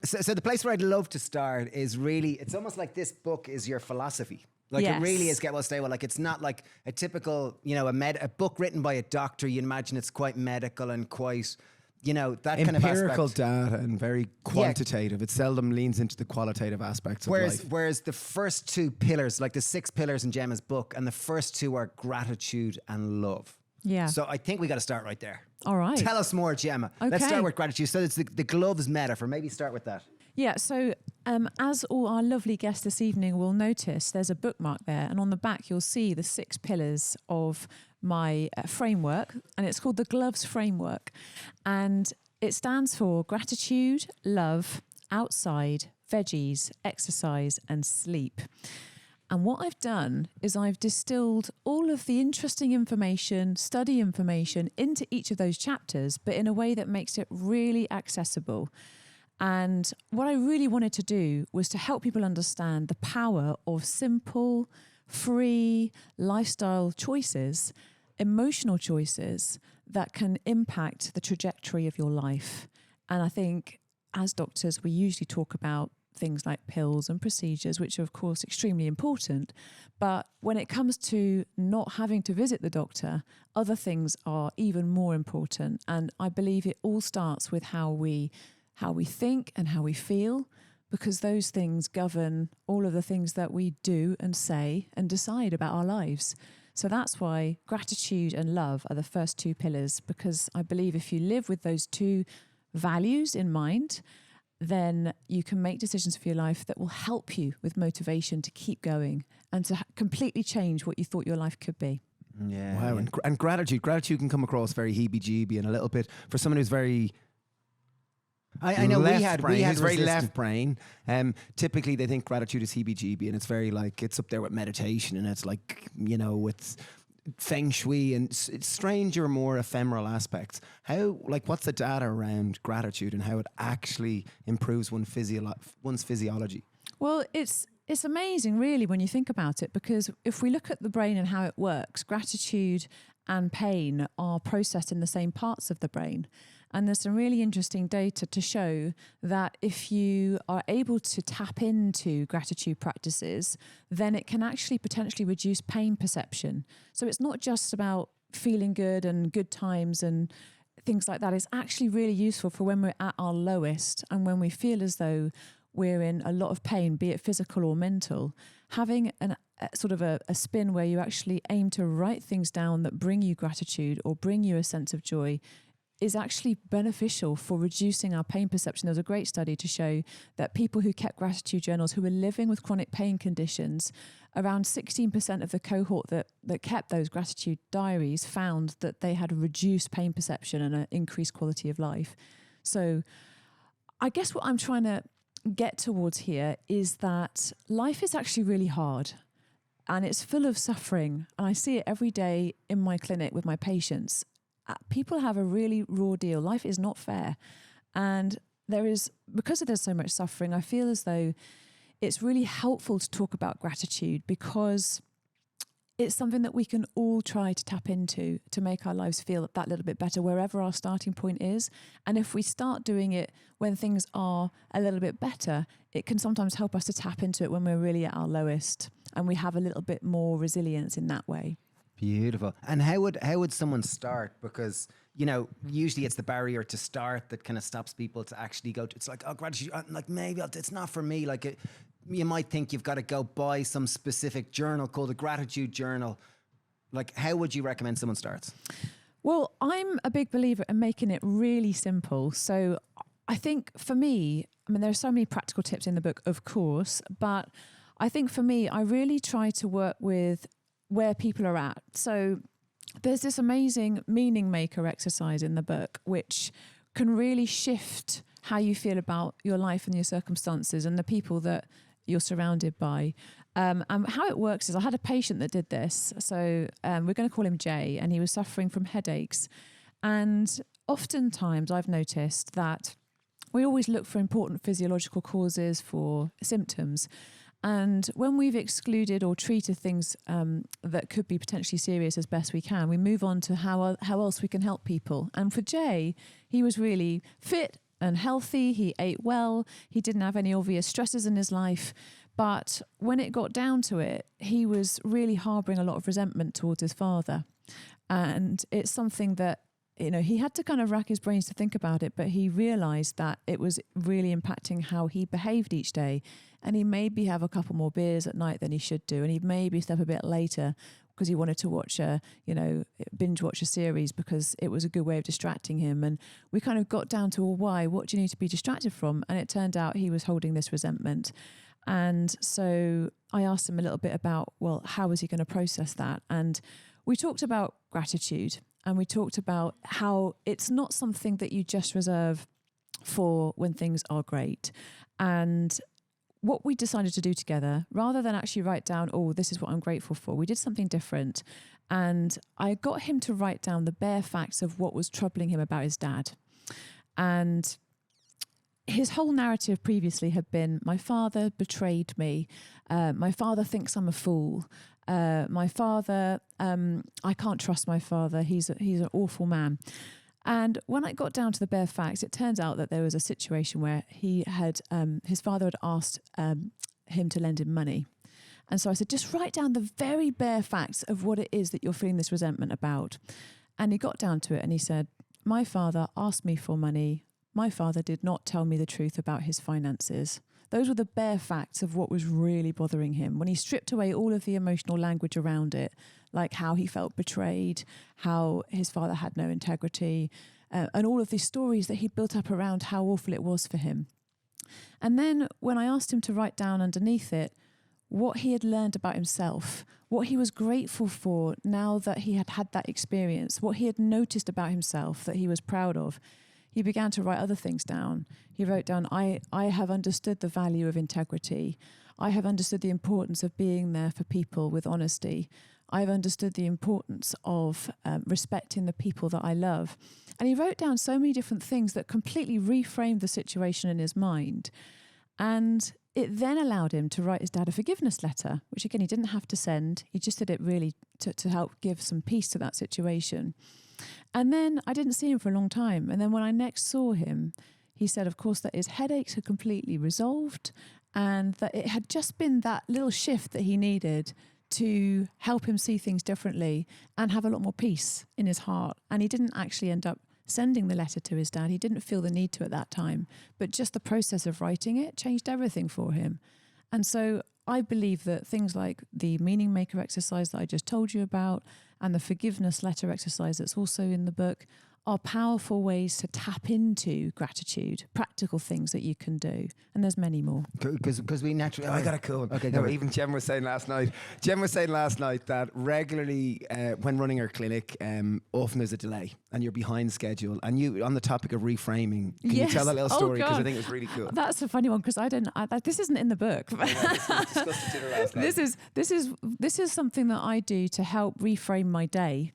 So the place where I'd love to start is really, it's almost like this book is your philosophy. Like Yes. it really is Get Well, Stay Well. Like it's not like a typical, you know, a book written by a doctor. You imagine it's quite medical and quite, you know, that kind of Empirical aspect. data and very quantitative. It seldom leans into the qualitative aspects of life. Whereas the first two pillars, like the 6 pillars in Gemma's book, and the first 2 are gratitude and love. Yeah. So I think we got to start right there. All right. Tell us more, Gemma. Let's Okay. start with gratitude. So it's the gloves metaphor. Maybe start with that. Yeah, so as all our lovely guests this evening will notice, there's a bookmark there, and on the back you'll see the 6 pillars of my framework, and it's called the Gloves Framework. And it stands for gratitude, love, outside, veggies, exercise, and sleep. And what I've done is I've distilled all of the interesting information, study information into each of those chapters, but in a way that makes it really accessible. And what I really wanted to do was to help people understand the power of simple, free lifestyle choices, emotional choices that can impact the trajectory of your life. And I think as doctors, we usually talk about things like pills and procedures, which are of course extremely important. But when it comes to not having to visit the doctor, other things are even more important. And I believe it all starts with how we think and how we feel, because those things govern all of the things that we do and say and decide about our lives. So that's why gratitude and love are the first 2 pillars, because I believe if you live with those 2 values in mind, then you can make decisions for your life that will help you with motivation to keep going and to completely change what you thought your life could be. Yeah. Wow. yeah. And gratitude can come across very heebie-jeebie and a little bit for someone who's very... I know we had It's very resistant- left brain. Typically, they think gratitude is heebie-jeebie, and it's very like it's up there with meditation, and it's like, you know, with feng shui and it's stranger, more ephemeral aspects. What's the data around gratitude and how it actually improves one's physiology? Well, it's amazing, really, when you think about it, because if we look at the brain and how it works, gratitude and pain are processed in the same parts of the brain. And there's some really interesting data to show that if you are able to tap into gratitude practices, then it can actually potentially reduce pain perception. So it's not just about feeling good and good times and things like that. It's actually really useful for when we're at our lowest and when we feel as though we're in a lot of pain, be it physical or mental. Having a spin where you actually aim to write things down that bring you gratitude or bring you a sense of joy is actually beneficial for reducing our pain perception. There was a great study to show that people who kept gratitude journals, who were living with chronic pain conditions, around 16% of the cohort that kept those gratitude diaries found that they had a reduced pain perception and an increased quality of life. So I guess what I'm trying to get towards here is that life is actually really hard and it's full of suffering. And I see it every day in my clinic with my patients. People have a really raw deal. Life is not fair. And because there's so much suffering, I feel as though it's really helpful to talk about gratitude because it's something that we can all try to tap into to make our lives feel that little bit better wherever our starting point is. And if we start doing it when things are a little bit better, it can sometimes help us to tap into it when we're really at our lowest and we have a little bit more resilience in that way. Beautiful. And how would someone start? Because, you know, usually it's the barrier to start that kind of stops people to actually go to, it's like, oh, gratitude, like maybe it's not for me. Like you might think you've got to go buy some specific journal called a gratitude journal. Like, how would you recommend someone starts? Well, I'm a big believer in making it really simple. So I think for me, there are so many practical tips in the book, of course, but I think for me, I really try to work with where people are at. So there's this amazing meaning maker exercise in the book, which can really shift how you feel about your life and your circumstances and the people that you're surrounded by. And how it works is I had a patient that did this. So we're going to call him Jay, and he was suffering from headaches. And oftentimes I've noticed that we always look for important physiological causes for symptoms. And when we've excluded or treated things that could be potentially serious as best we can, we move on to how else we can help people. And for Jay, he was really fit and healthy. He ate well. He didn't have any obvious stresses in his life. But when it got down to it, he was really harboring a lot of resentment towards his father. And it's something that, he had to kind of rack his brains to think about it, but he realized that it was really impacting how he behaved each day. And he maybe have a couple more beers at night than he should do. And he'd maybe step a bit later because he wanted to watch binge watch a series because it was a good way of distracting him. And we kind of got down to, well, why? What do you need to be distracted from? And it turned out he was holding this resentment. And so I asked him a little bit about, well, how was he going to process that? And we talked about gratitude, and we talked about how it's not something that you just reserve for when things are great. And what we decided to do together, rather than actually write down, oh, this is what I'm grateful for, we did something different. And I got him to write down the bare facts of what was troubling him about his dad. And his whole narrative previously had been, my father betrayed me. My father thinks I'm a fool. My father, I can't trust my father. He's an awful man. And when I got down to the bare facts, it turns out that there was a situation where he had, his father had asked him to lend him money. And so I said, just write down the very bare facts of what it is that you're feeling this resentment about. And he got down to it and he said, my father asked me for money. My father did not tell me the truth about his finances. Those were the bare facts of what was really bothering him. When he stripped away all of the emotional language around it, like how he felt betrayed, how his father had no integrity, and all of these stories that he'd built up around how awful it was for him. And then when I asked him to write down underneath it what he had learned about himself, what he was grateful for now that he had had that experience, what he had noticed about himself that he was proud of, he began to write other things down. He wrote down, I have understood the value of integrity. I have understood the importance of being there for people with honesty. I've understood the importance of respecting the people that I love. And he wrote down so many different things that completely reframed the situation in his mind. And it then allowed him to write his dad a forgiveness letter, which again, he didn't have to send. He just did it really to help give some peace to that situation. And then I didn't see him for a long time. And then when I next saw him, he said, of course, that his headaches had completely resolved and that it had just been that little shift that he needed to help him see things differently and have a lot more peace in his heart. And he didn't actually end up sending the letter to his dad. He didn't feel the need to at that time, but just the process of writing it changed everything for him. And so I believe that things like the meaning maker exercise that I just told you about and the forgiveness letter exercise that's also in the book are powerful ways to tap into gratitude, practical things that you can do. And there's many more. Because we naturally... I got a cool one. Okay, no, even Gemma was saying last night that regularly when running her clinic, often there's a delay and you're behind schedule. And you, on the topic of reframing, can you tell that little story? Because I think it's really cool. That's a funny one because this isn't in the book. This is something that I do to help reframe my day.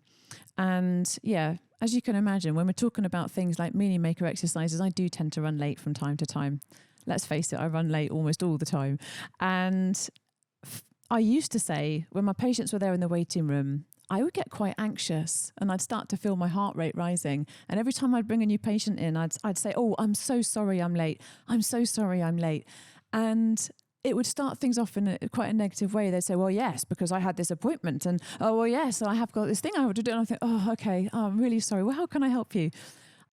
And yeah, as you can imagine, when we're talking about things like meaning maker exercises, I do tend to run late from time to time. Let's face it, I run late almost all the time. And I used to say, when my patients were there in the waiting room, I would get quite anxious and I'd start to feel my heart rate rising. And every time I'd bring a new patient in, I'd say, oh, I'm so sorry I'm late. I'm so sorry I'm late. And it would start things off in quite a negative way. They'd say, well, yes, because I had this appointment. And, oh, well, yes, I have got this thing I have to do. And I think, oh, okay, I'm really sorry. Well, how can I help you?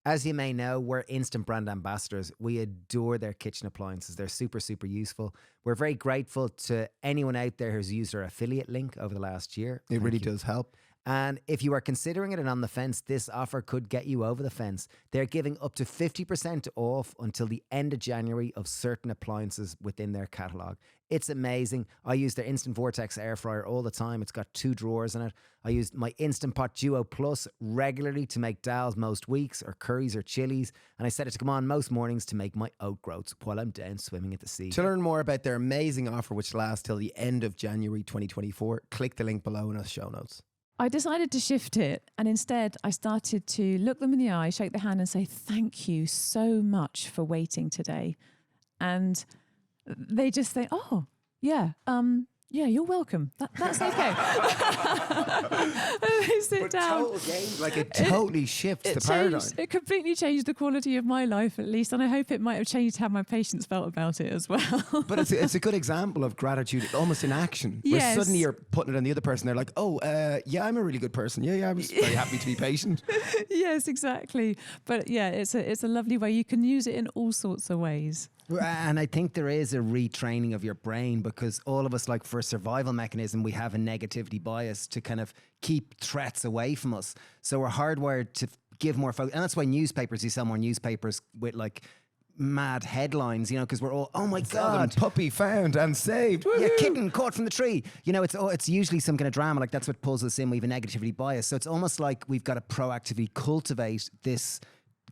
As you may know, we're instant brand ambassadors. We adore their kitchen appliances. They're super, super useful. We're very grateful to anyone out there who's used our affiliate link over the last year. It really does help. And if you are considering it and on the fence, this offer could get you over the fence. They're giving up to 50% off until the end of January of certain appliances within their catalogue. It's amazing. I use their Instant Vortex air fryer all the time. It's got 2 drawers in it. I use my Instant Pot Duo Plus regularly to make dals most weeks or curries or chilies. And I set it to come on most mornings to make my oat groats while I'm down swimming at the sea. To learn more about their amazing offer, which lasts till the end of January 2024, click the link below in our show notes. I decided to shift it, and instead I started to look them in the eye, shake their hand and say, thank you so much for waiting today. And they just think, oh, yeah, Yeah, you're welcome. That's okay. They sit down. Total game, like it totally shifts the paradigm. It completely changed the quality of my life, at least, and I hope it might have changed how my patients felt about it as well. But it's a good example of gratitude, almost in action. Where Yes. suddenly you're putting it on the other person. They're like, "Oh, yeah, I'm a really good person. Yeah, I was very happy to be patient." Yes, exactly. But yeah, it's a lovely way. You can use it in all sorts of ways. And I think there is a retraining of your brain, because all of us, like, for a survival mechanism, we have a negativity bias to kind of keep threats away from us. So we're hardwired to give more focus. And that's why you sell more newspapers with like mad headlines, you know, because we're all, oh my God. Puppy found and saved. Yeah, Woohoo! kitten caught from the tree. You know, it's usually some kind of drama. Like, that's what pulls us in. We have a negativity bias. So it's almost like we've got to proactively cultivate this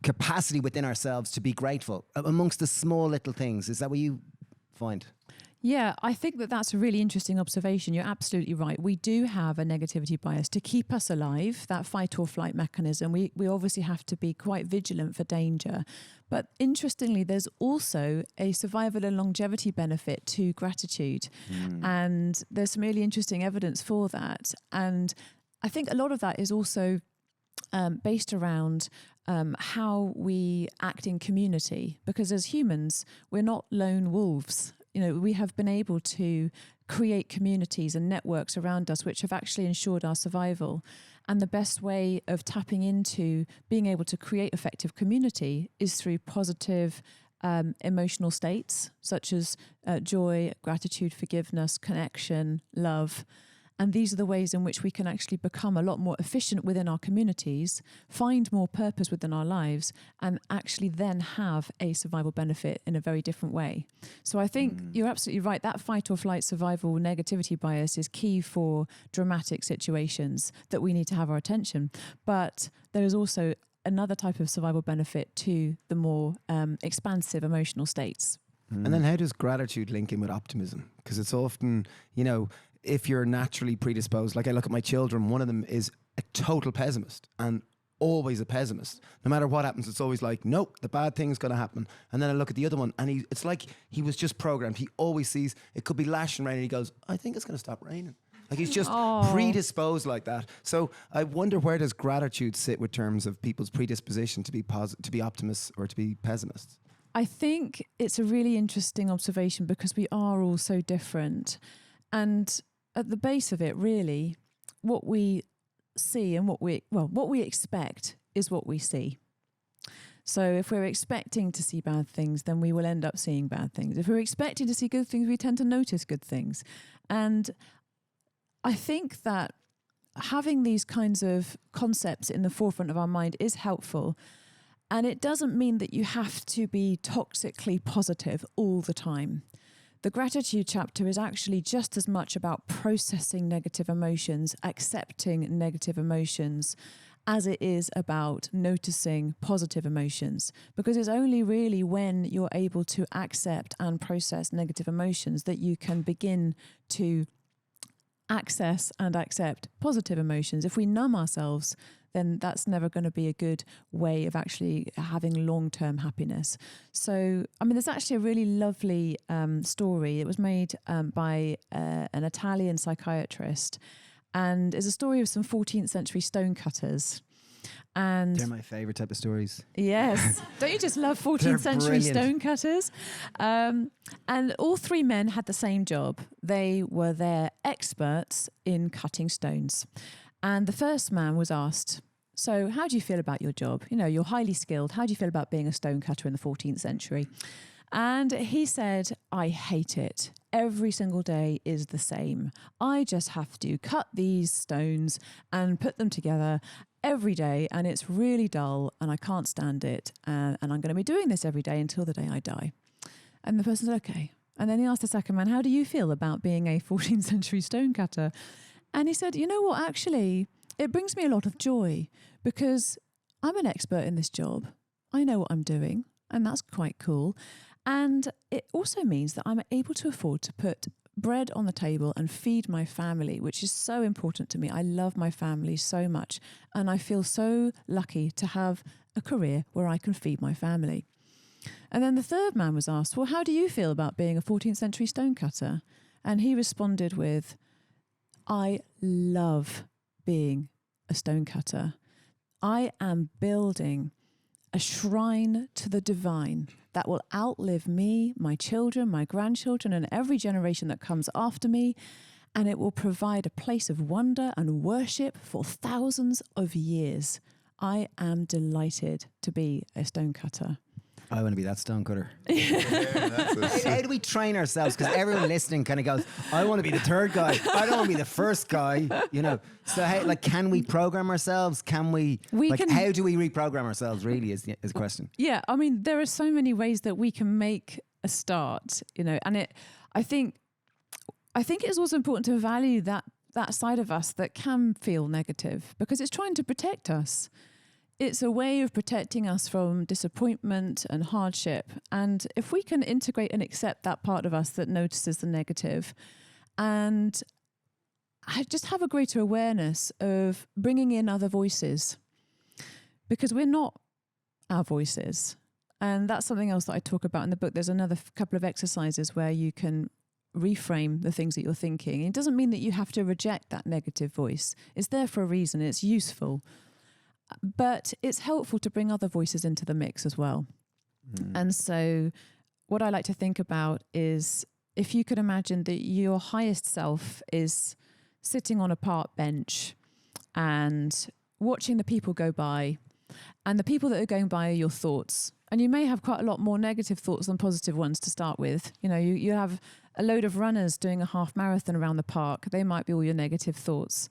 capacity within ourselves to be grateful amongst the small little things. Is that what you find? Yeah, I think that's a really interesting observation. You're absolutely right. We do have a negativity bias to keep us alive, that fight or flight mechanism. We obviously have to be quite vigilant for danger. But interestingly, there's also a survival and longevity benefit to gratitude. And there's some really interesting evidence for that. And I think a lot of that is also based around how we act in community, because as humans, we're not lone wolves. You know, we have been able to create communities and networks around us which have actually ensured our survival. And the best way of tapping into being able to create effective community is through positive emotional states, such as joy, gratitude, forgiveness, connection, love. And these are the ways in which we can actually become a lot more efficient within our communities, find more purpose within our lives, and actually then have a survival benefit in a very different way. So I think you're absolutely right. That fight or flight survival negativity bias is key for dramatic situations that we need to have our attention. But there is also another type of survival benefit to the more expansive emotional states. And then how does gratitude link in with optimism? Because it's often, you know, if you're naturally predisposed, like I look at my children, one of them is a total pessimist and always a pessimist. No matter what happens, it's always like, nope, the bad thing's going to happen. And then I look at the other one and it's like he was just programmed. He always sees it could be lashing rain and he goes, I think it's going to stop raining. Like he's just predisposed like that. So I wonder, where does gratitude sit with terms of people's predisposition to be to be optimists or to be pessimists? I think it's a really interesting observation because we are all so different. And at the base of it, really, what we see and what we expect is what we see. So if we're expecting to see bad things, then we will end up seeing bad things. If we're expecting to see good things, we tend to notice good things. And I think that having these kinds of concepts in the forefront of our mind is helpful. And it doesn't mean that you have to be toxically positive all the time. The gratitude chapter is actually just as much about processing negative emotions, accepting negative emotions, as it is about noticing positive emotions. Because it's only really when you're able to accept and process negative emotions that you can begin to access and accept positive emotions. If we numb ourselves, then that's never going to be a good way of actually having long-term happiness. So, I mean, there's actually a really lovely story. It was made by an Italian psychiatrist, and it's a story of some 14th century stonecutters. And They're my favourite type of stories. yes. Don't you just love 14th century stonecutters? And all three men had the same job. They were their experts in cutting stones. And the first man was asked, so how do you feel about your job? You know, you're highly skilled. How do you feel about being a stonecutter in the 14th century? And he said, I hate it. Every single day is the same. I just have to cut these stones and put them together every day, and it's really dull and I can't stand it. And I'm going to be doing this every day until the day I die. And the person said, okay. And then he asked the second man, how do you feel about being a 14th century stonecutter? And he said, you know what, actually, it brings me a lot of joy because I'm an expert in this job. I know what I'm doing, and that's quite cool. And it also means that I'm able to afford to put bread on the table and feed my family, which is so important to me. I love my family so much, and I feel so lucky to have a career where I can feed my family. And then the third man was asked, well, how do you feel about being a 14th century stonecutter? And he responded with, I love being a stonecutter. I am building a shrine to the divine that will outlive me, my children, my grandchildren, and every generation that comes after me. And it will provide a place of wonder and worship for thousands of years. I am delighted to be a stonecutter. I want to be that stonecutter. Yeah, How do we train ourselves? Because everyone listening kind of goes, I want to be the third guy. I don't want to be the first guy, you know. So how, like, can we program ourselves? Can we like, can. how do we reprogram ourselves really is the question. Yeah, I mean, there are so many ways that we can make a start, you know, and I think it's also important to value that side of us that can feel negative, because it's trying to protect us. It's a way of protecting us from disappointment and hardship. And if we can integrate and accept that part of us that notices the negative, and just have a greater awareness of bringing in other voices, because we're not our voices. And that's something else that I talk about in the book. There's another couple of exercises where you can reframe the things that you're thinking. It doesn't mean that you have to reject that negative voice. It's there for a reason. It's useful. But it's helpful to bring other voices into the mix as well. And so what I like to think about is, if you could imagine that your highest self is sitting on a park bench and watching the people go by, and the people that are going by are your thoughts. And you may have quite a lot more negative thoughts than positive ones to start with. You know, you have a load of runners doing a half marathon around the park. They might be all your negative thoughts.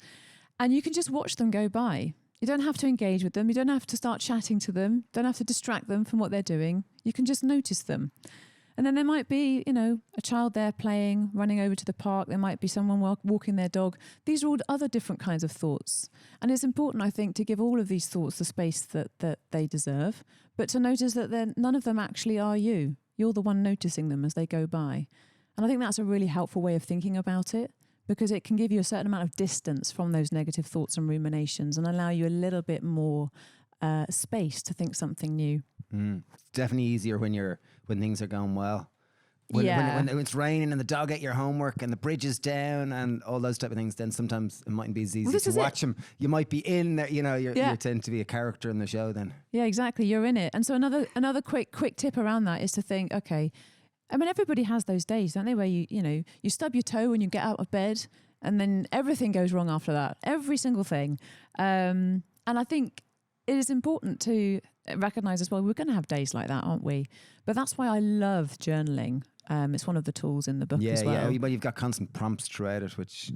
And you can just watch them go by. You don't have to engage with them. You don't have to start chatting to them. Don't have to distract them from what they're doing. You can just notice them. And then there might be, you know, a child there playing, running over to the park. There might be someone walking their dog. These are all other different kinds of thoughts. And it's important, I think, to give all of these thoughts the space that they deserve, but to notice that none of them actually are you. You're the one noticing them as they go by. And I think that's a really helpful way of thinking about it, because it can give you a certain amount of distance from those negative thoughts and ruminations and allow you a little bit more space to think something new. It's definitely easier when things are going well. When it's raining and the dog ate your homework and the bridge is down and all those type of things, then sometimes it mightn't be as easy to watch them. You might be in there, you know, you tend to be a character in the show then. Yeah, exactly. You're in it. And so another quick tip around that is to think, okay, I mean, everybody has those days, don't they, where you stub your toe when you get out of bed and then everything goes wrong after that. Every single thing. And I think it is important to recognize as well, we're going to have days like that, aren't we? But that's why I love journaling. It's one of the tools in the book as well. Yeah, well, you've got constant prompts throughout it, which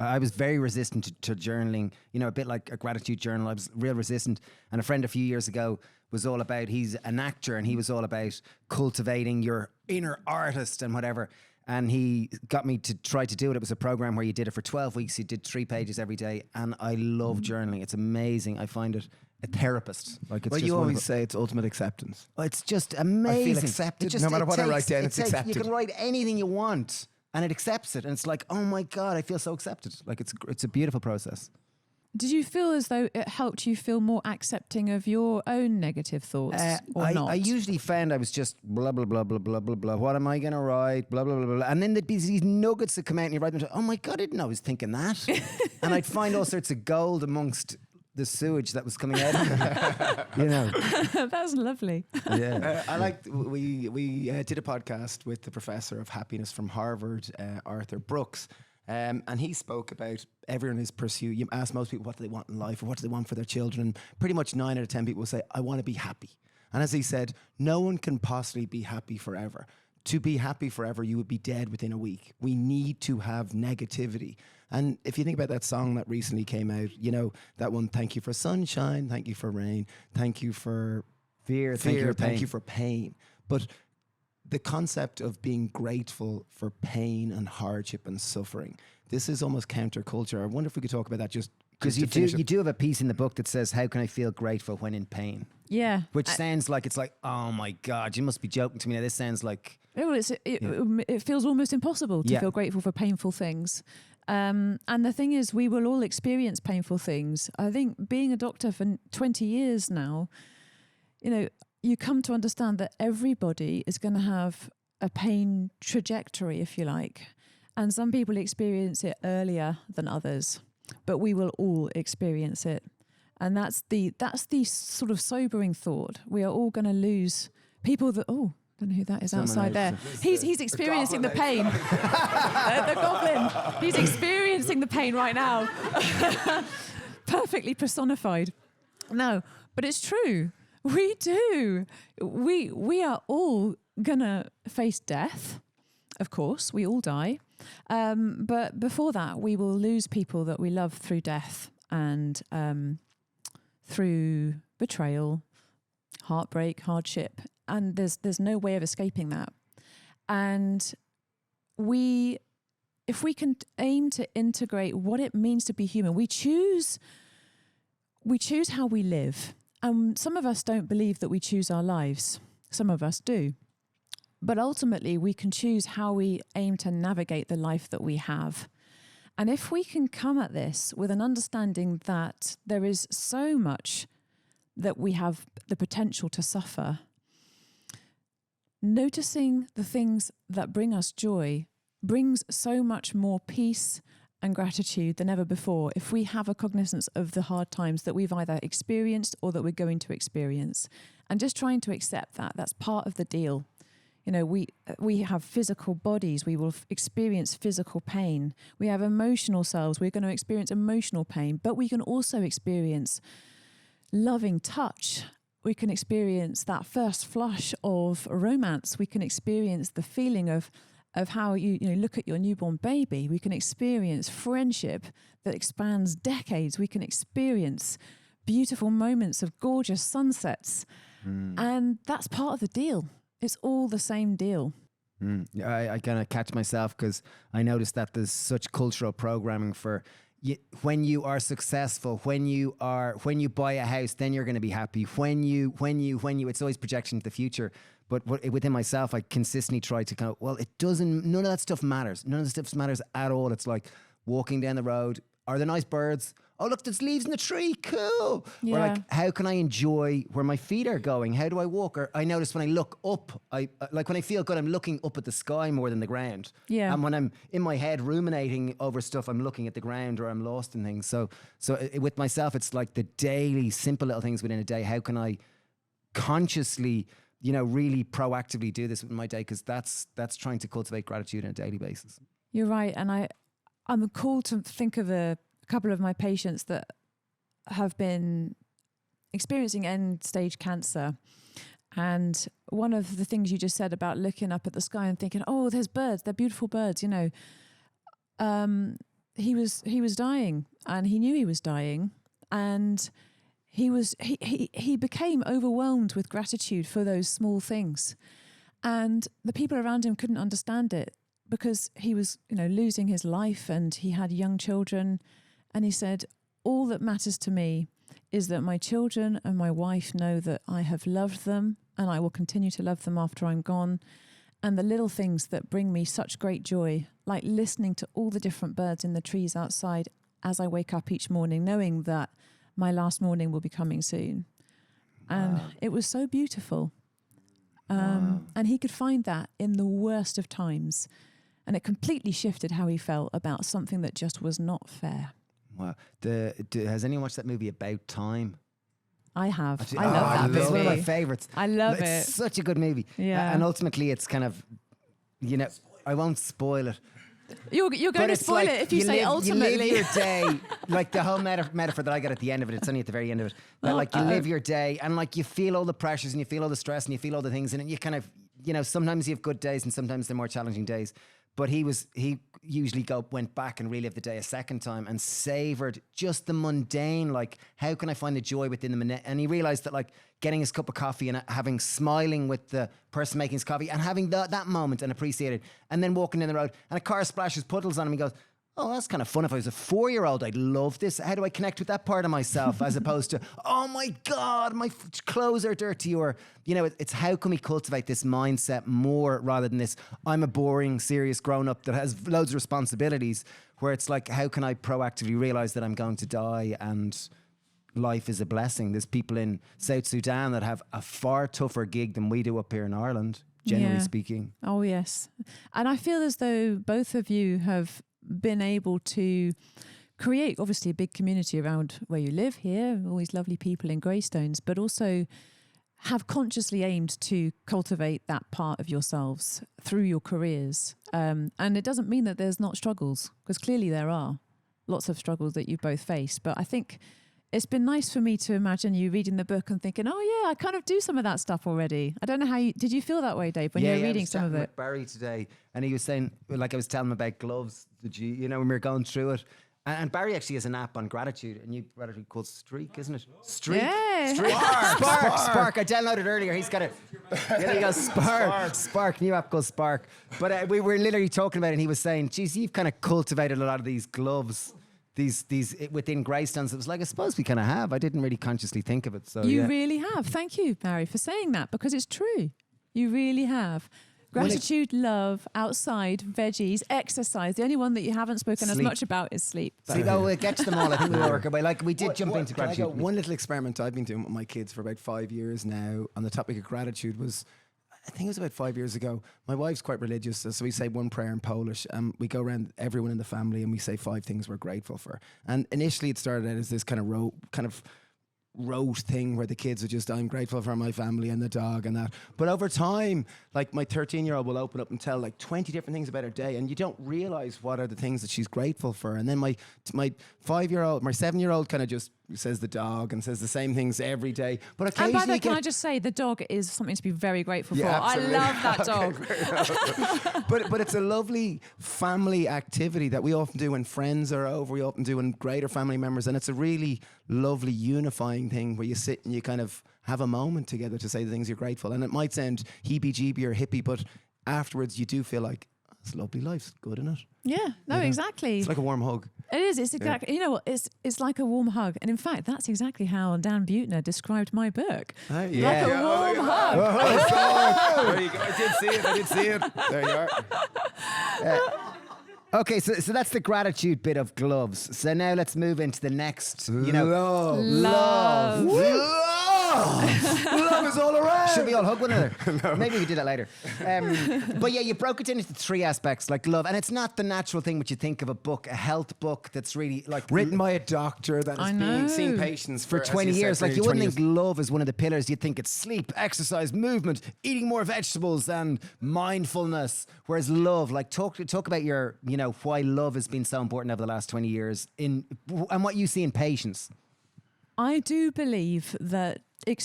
I was very resistant to journaling, you know, a bit like a gratitude journal. I was real resistant. And a friend a few years ago was all about, he's an actor and he was all about cultivating your inner artist and whatever. And he got me to try to do it. It was a program where you did it for 12 weeks. You did 3 pages every day. And I love journaling. It's amazing. I find it a therapist. Like, it's well, just you always wonderful. say it's ultimate acceptance. Oh, it's just amazing. I feel accepted. No matter what I write down, it's accepted. You can write anything you want and it accepts it. And it's like, oh my God, I feel so accepted. Like, it's a beautiful process. Did you feel as though it helped you feel more accepting of your own negative thoughts or not? I usually found I was just blah, blah, blah, blah, blah, blah, blah. What am I going to write? Blah, blah, blah, blah. And then there'd be these nuggets that come out and you write them. Oh my God, I didn't know I was thinking that. And I'd find all sorts of gold amongst the sewage that was coming out of me. You know. That's lovely. Yeah. I liked, we did a podcast with the professor of happiness from Harvard, Arthur Brooks. And he spoke about everyone is pursuit. You ask most people what do they want in life or what do they want for their children. And pretty much 9 out of 10 people will say, I want to be happy. And as he said, no one can possibly be happy forever. To be happy forever, you would be dead within a week. We need to have negativity. And if you think about that song that recently came out, you know, that one, thank you for sunshine, thank you for rain, thank you for Fear, thank you for pain. But the concept of being grateful for pain and hardship and suffering, this is almost counterculture. I wonder if we could talk about that just because you do have a piece in the book that says, how can I feel grateful when in pain? Yeah. Which sounds like it's like, oh my God, you must be joking to me now. This sounds like... Well, it feels almost impossible to feel grateful for painful things. And the thing is, we will all experience painful things. I think being a doctor for 20 years now, you know, you come to understand that everybody is going to have a pain trajectory, if you like. And some people experience it earlier than others, but we will all experience it. And that's the sort of sobering thought. We are all going to lose people that, oh, I don't know who that is outside there. He's experiencing the pain. The goblin. He's experiencing the pain right now. Perfectly personified. No, but it's true. We do. We are all gonna face death. Of course, we all die. But before that, we will lose people that we love through death and through betrayal, heartbreak, hardship. And there's no way of escaping that. And if we can aim to integrate what it means to be human, we choose how we live. And some of us don't believe that we choose our lives. Some of us do. But ultimately, we can choose how we aim to navigate the life that we have. And if we can come at this with an understanding that there is so much that we have the potential to suffer, noticing the things that bring us joy brings so much more peace and gratitude than ever before if we have a cognizance of the hard times that we've either experienced or that we're going to experience. And just trying to accept that, that's part of the deal. You know, we have physical bodies, we will experience physical pain. We have emotional selves, we're going to experience emotional pain, but we can also experience loving touch. We can experience that first flush of romance. We can experience the feeling of how you look at your newborn baby. We can experience friendship that expands decades. We can experience beautiful moments of gorgeous sunsets. And that's part of the deal. It's all the same deal. I kind of catch myself because I noticed that there's such cultural programming for when you are successful, when you buy a house, then you're going to be happy. When you, it's always projection to the future. But within myself, I consistently try to kind of, none of that stuff matters. None of the stuff matters at all. It's like walking down the road. Are there nice birds? Oh, look, there's leaves in the tree. Cool. Yeah. Or like, how can I enjoy where my feet are going? How do I walk? Or I notice when I look up, when I feel good, I'm looking up at the sky more than the ground. Yeah. And when I'm in my head ruminating over stuff, I'm looking at the ground or I'm lost in things. So with myself, it's like the daily, simple little things within a day. How can I consciously, really proactively do this with my day? Because that's trying to cultivate gratitude on a daily basis. You're right. And I'm called to think of a couple of my patients that have been experiencing end-stage cancer. And one of the things you just said about looking up at the sky and thinking, oh, there's birds, they're beautiful birds, he was dying and he knew he was dying. And he became overwhelmed with gratitude for those small things. And the people around him couldn't understand it because he was, losing his life and he had young children. And he said, all that matters to me is that my children and my wife know that I have loved them and I will continue to love them after I'm gone. And the little things that bring me such great joy, like listening to all the different birds in the trees outside as I wake up each morning, knowing that my last morning will be coming soon. And it was so beautiful. And he could find that in the worst of times. And it completely shifted how he felt about something that just was not fair. Wow. Has anyone watched that movie About Time? I have. Actually, I love that movie. It's one of my favourites. I love it. It's such a good movie. Yeah. And ultimately, it's kind of, I won't spoil it. You're going to spoil it if you say ultimately. You live your day, like the whole metaphor that I get at the end of it, it's only at the very end of it. That you live your day and you feel all the pressures and you feel all the stress and you feel all the things and you kind of, sometimes you have good days and sometimes they're more challenging days. But he usually went back and relived the day a second time and savoured just the mundane, how can I find the joy within the minute? And he realised that getting his cup of coffee and smiling with the person making his coffee and having that moment and appreciate it. And then walking down the road and a car splashes puddles on him. He goes, oh, that's kind of fun. If I was a 4-year-old, I'd love this. How do I connect with that part of myself as opposed to, oh my God, my clothes are dirty? Or, it's how can we cultivate this mindset more rather than this, I'm a boring, serious grown-up that has loads of responsibilities, where it's how can I proactively realize that I'm going to die and life is a blessing. There's people in South Sudan that have a far tougher gig than we do up here in Ireland, generally speaking. Oh, yes. And I feel as though both of you have been able to create, obviously, a big community around where you live here, all these lovely people in Greystones, but also have consciously aimed to cultivate that part of yourselves through your careers. And it doesn't mean that there's not struggles, because clearly there are lots of struggles that you both face. But I think it's been nice for me to imagine you reading the book and thinking, oh yeah, I kind of do some of that stuff already. I don't know did you feel that way, Dave, when you were reading some of it? With Barry today, and he was saying, like I was telling him about gloves, when we were going through it. And Barry actually has an app on gratitude, a new gratitude called Streak, isn't it? Streak. Yeah. Spark. I downloaded earlier. He's got it. There you go. Spark. New app called Spark. But we were literally talking about it, and he was saying, geez, you've kind of cultivated a lot of these gloves, these within Greystones. It was like, I suppose we kind of have. I didn't really consciously think of it. So you really have. Thank you, Barry, for saying that, because it's true. You really have. Gratitude, love, outside, veggies, exercise. The only one that you haven't spoken as much about is sleep. Sleep. Oh, we'll get to them all. I think we'll work our way. Like we did jump into gratitude. One little experiment I've been doing with my kids for about 5 years now on the topic of gratitude was, I think it was about 5 years ago. My wife's quite religious, so we say one prayer in Polish. We go around everyone in the family and we say 5 things we're grateful for. And initially it started out as this kind of rote thing where the kids are just, I'm grateful for my family and the dog and that. But over time, like my 13-year-old will open up and tell like 20 different things about her day, and you don't realize what are the things that she's grateful for. And then my 7-year-old kind of just says the dog and says the same things every day. But occasionally, and by the way, can I just say, the dog is something to be very grateful for. Absolutely. I love that dog. But it's a lovely family activity that we often do when friends are over. We often do when greater family members, and it's a really lovely unifying thing where you sit and you kind of have a moment together to say the things you're grateful. And it might sound heebie-jeebie or hippie, but afterwards you do feel like, it's a lovely life, it's good, isn't it? Yeah, no, exactly. It's like a warm hug. It is. It's exactly. You know what? It's like a warm hug, and in fact, that's exactly how Dan Buettner described my book. Yeah. Like a warm hug. Oh, God. There you go. I did see it. There you are. Okay, so that's the gratitude bit of gloves. So now let's move into the next, Love. Love is all around. Should we all hug one another? No. Maybe we do that later. But yeah, you broke it down into 3 aspects, like love. And it's not the natural thing which you think of a book, a health book that's really like written by a doctor that has seen patients for 20 years. Like you wouldn't think love is one of the pillars. You'd think it's sleep, exercise, movement, eating more vegetables and mindfulness. Whereas love, like talk about your, why love has been so important over the last 20 years and what you see in patients. I do believe that I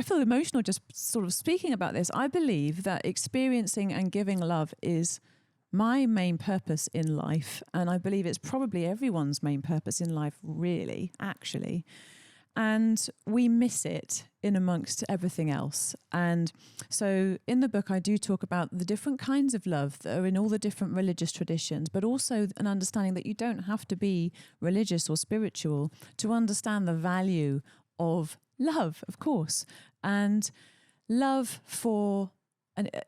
feel emotional just sort of speaking about this. I believe that experiencing and giving love is my main purpose in life. And I believe it's probably everyone's main purpose in life, really, actually. And we miss it in amongst everything else. And so in the book, I do talk about the different kinds of love that are in all the different religious traditions, but also an understanding that you don't have to be religious or spiritual to understand the value of love, of course. And love for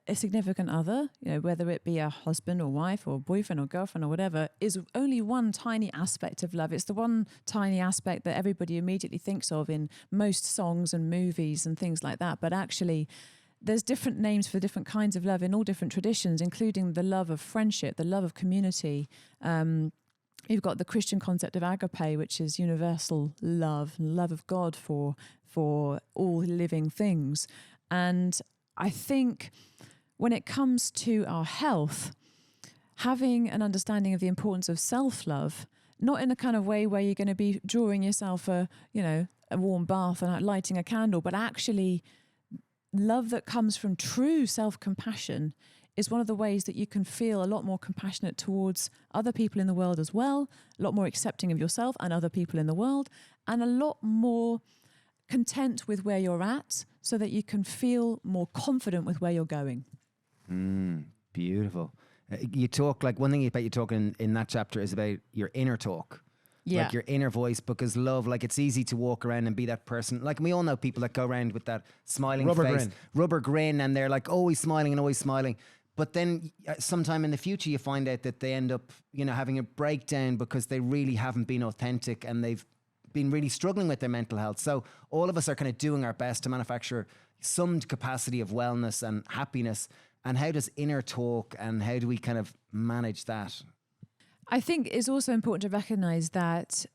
a significant other, whether it be a husband or wife or boyfriend or girlfriend or whatever, is only one tiny aspect of love. It's the one tiny aspect that everybody immediately thinks of in most songs and movies and things like that. But actually, there's different names for different kinds of love in all different traditions, including the love of friendship, the love of community. You've got the Christian concept of agape, which is universal love of God for all living things. And I think when it comes to our health, having an understanding of the importance of self-love, not in a kind of way where you're going to be drawing yourself a warm bath and lighting a candle, but actually love that comes from true self-compassion is one of the ways that you can feel a lot more compassionate towards other people in the world as well, a lot more accepting of yourself and other people in the world, and a lot more content with where you're at so that you can feel more confident with where you're going. Beautiful. You talk, like one thing about you talking in that chapter is about your inner talk. Yeah. Like your inner voice, because love, like it's easy to walk around and be that person. Like we all know people that go around with that smiling rubber grin, and they're like always smiling and always smiling. But then sometime in the future, you find out that they end up, having a breakdown because they really haven't been authentic and they've been really struggling with their mental health. So all of us are kind of doing our best to manufacture some capacity of wellness and happiness. And how does inner talk and how do we kind of manage that? I think it's also important to recognize that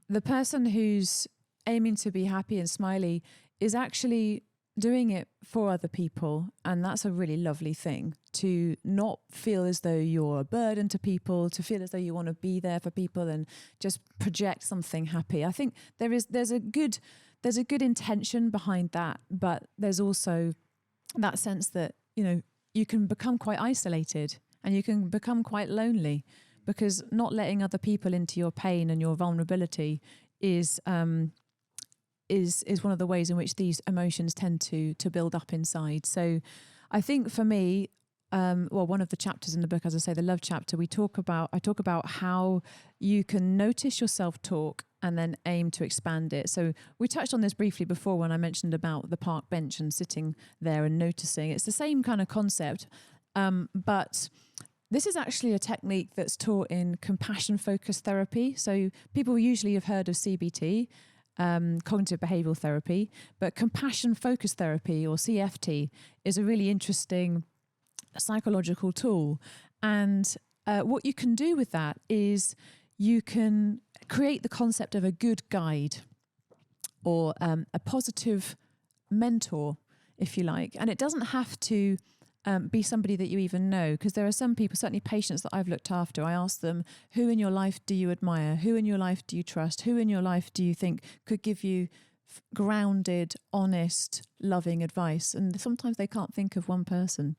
the person who's aiming to be happy and smiley is actually doing it for other people. And that's a really lovely thing, to not feel as though you're a burden to people, to feel as though you want to be there for people and just project something happy. I think there's a good intention behind that, but there's also that sense that, you know, you can become quite isolated and you can become quite lonely, because not letting other people into your pain and your vulnerability is one of the ways in which these emotions tend to build up inside. So I think for me, one of the chapters in the book, as I say, the love chapter, I talk about how you can notice your self-talk and then aim to expand it. So we touched on this briefly before when I mentioned about the park bench and sitting there and noticing. It's the same kind of concept, but this is actually a technique that's taught in compassion-focused therapy. So people usually have heard of CBT, cognitive behavioral therapy, but compassion-focused therapy, or CFT, is a really interesting psychological tool. And what you can do with that is you can create the concept of a good guide, or a positive mentor, if you like. And it doesn't have to be somebody that you even know, because there are some people, certainly patients that I've looked after, I ask them, who in your life do you admire? Who in your life do you trust? Who in your life do you think could give you grounded, honest, loving advice? And sometimes they can't think of one person.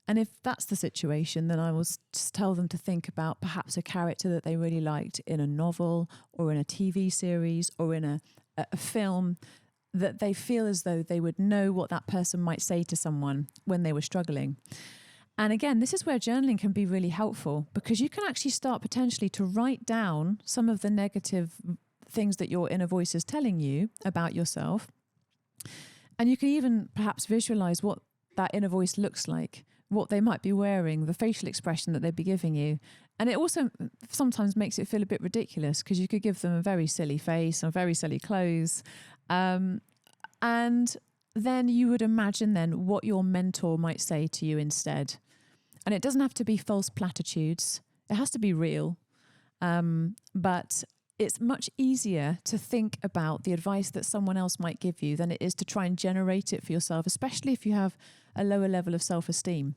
And if that's the situation, then I will just tell them to think about perhaps a character that they really liked in a novel or in a TV series or in a film, that they feel as though they would know what that person might say to someone when they were struggling. And again, this is where journaling can be really helpful, because you can actually start potentially to write down some of the negative things that your inner voice is telling you about yourself. And you can even perhaps visualize what that inner voice looks like, what they might be wearing, the facial expression that they'd be giving you. And it also sometimes makes it feel a bit ridiculous, because you could give them a very silly face or very silly clothes. And then you would imagine then what your mentor might say to you instead. And it doesn't have to be false platitudes. It has to be real. But it's much easier to think about the advice that someone else might give you than it is to try and generate it for yourself, especially if you have a lower level of self-esteem.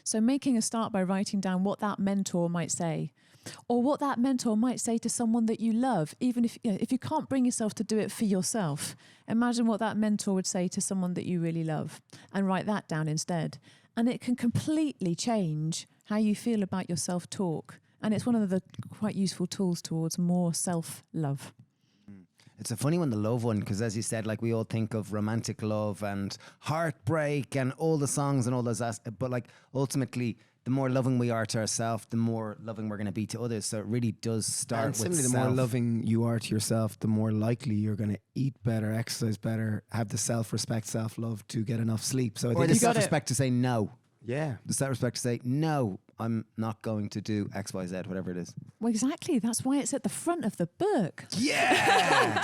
So making a start by writing down what that mentor might say, or what that mentor might say to someone that you love. Even if you can't bring yourself to do it for yourself, imagine what that mentor would say to someone that you really love, and write that down instead. And it can completely change how you feel about your self-talk. And it's one of the quite useful tools towards more self-love. It's a funny one, the love one, because as you said, like, we all think of romantic love and heartbreak and all the songs and all those, but like ultimately, the more loving we are to ourselves, the more loving we're going to be to others. So it really does start with similarly, self. the more loving you are to yourself, the more likely you're going to eat better, exercise better, have the self-respect, self-love to get enough sleep. So I Or think the it's self-respect to say no. yeah. The self-respect to say, no, I'm not going to do X, Y, Z, whatever it is. Well, exactly. That's why it's at the front of the book. Yeah!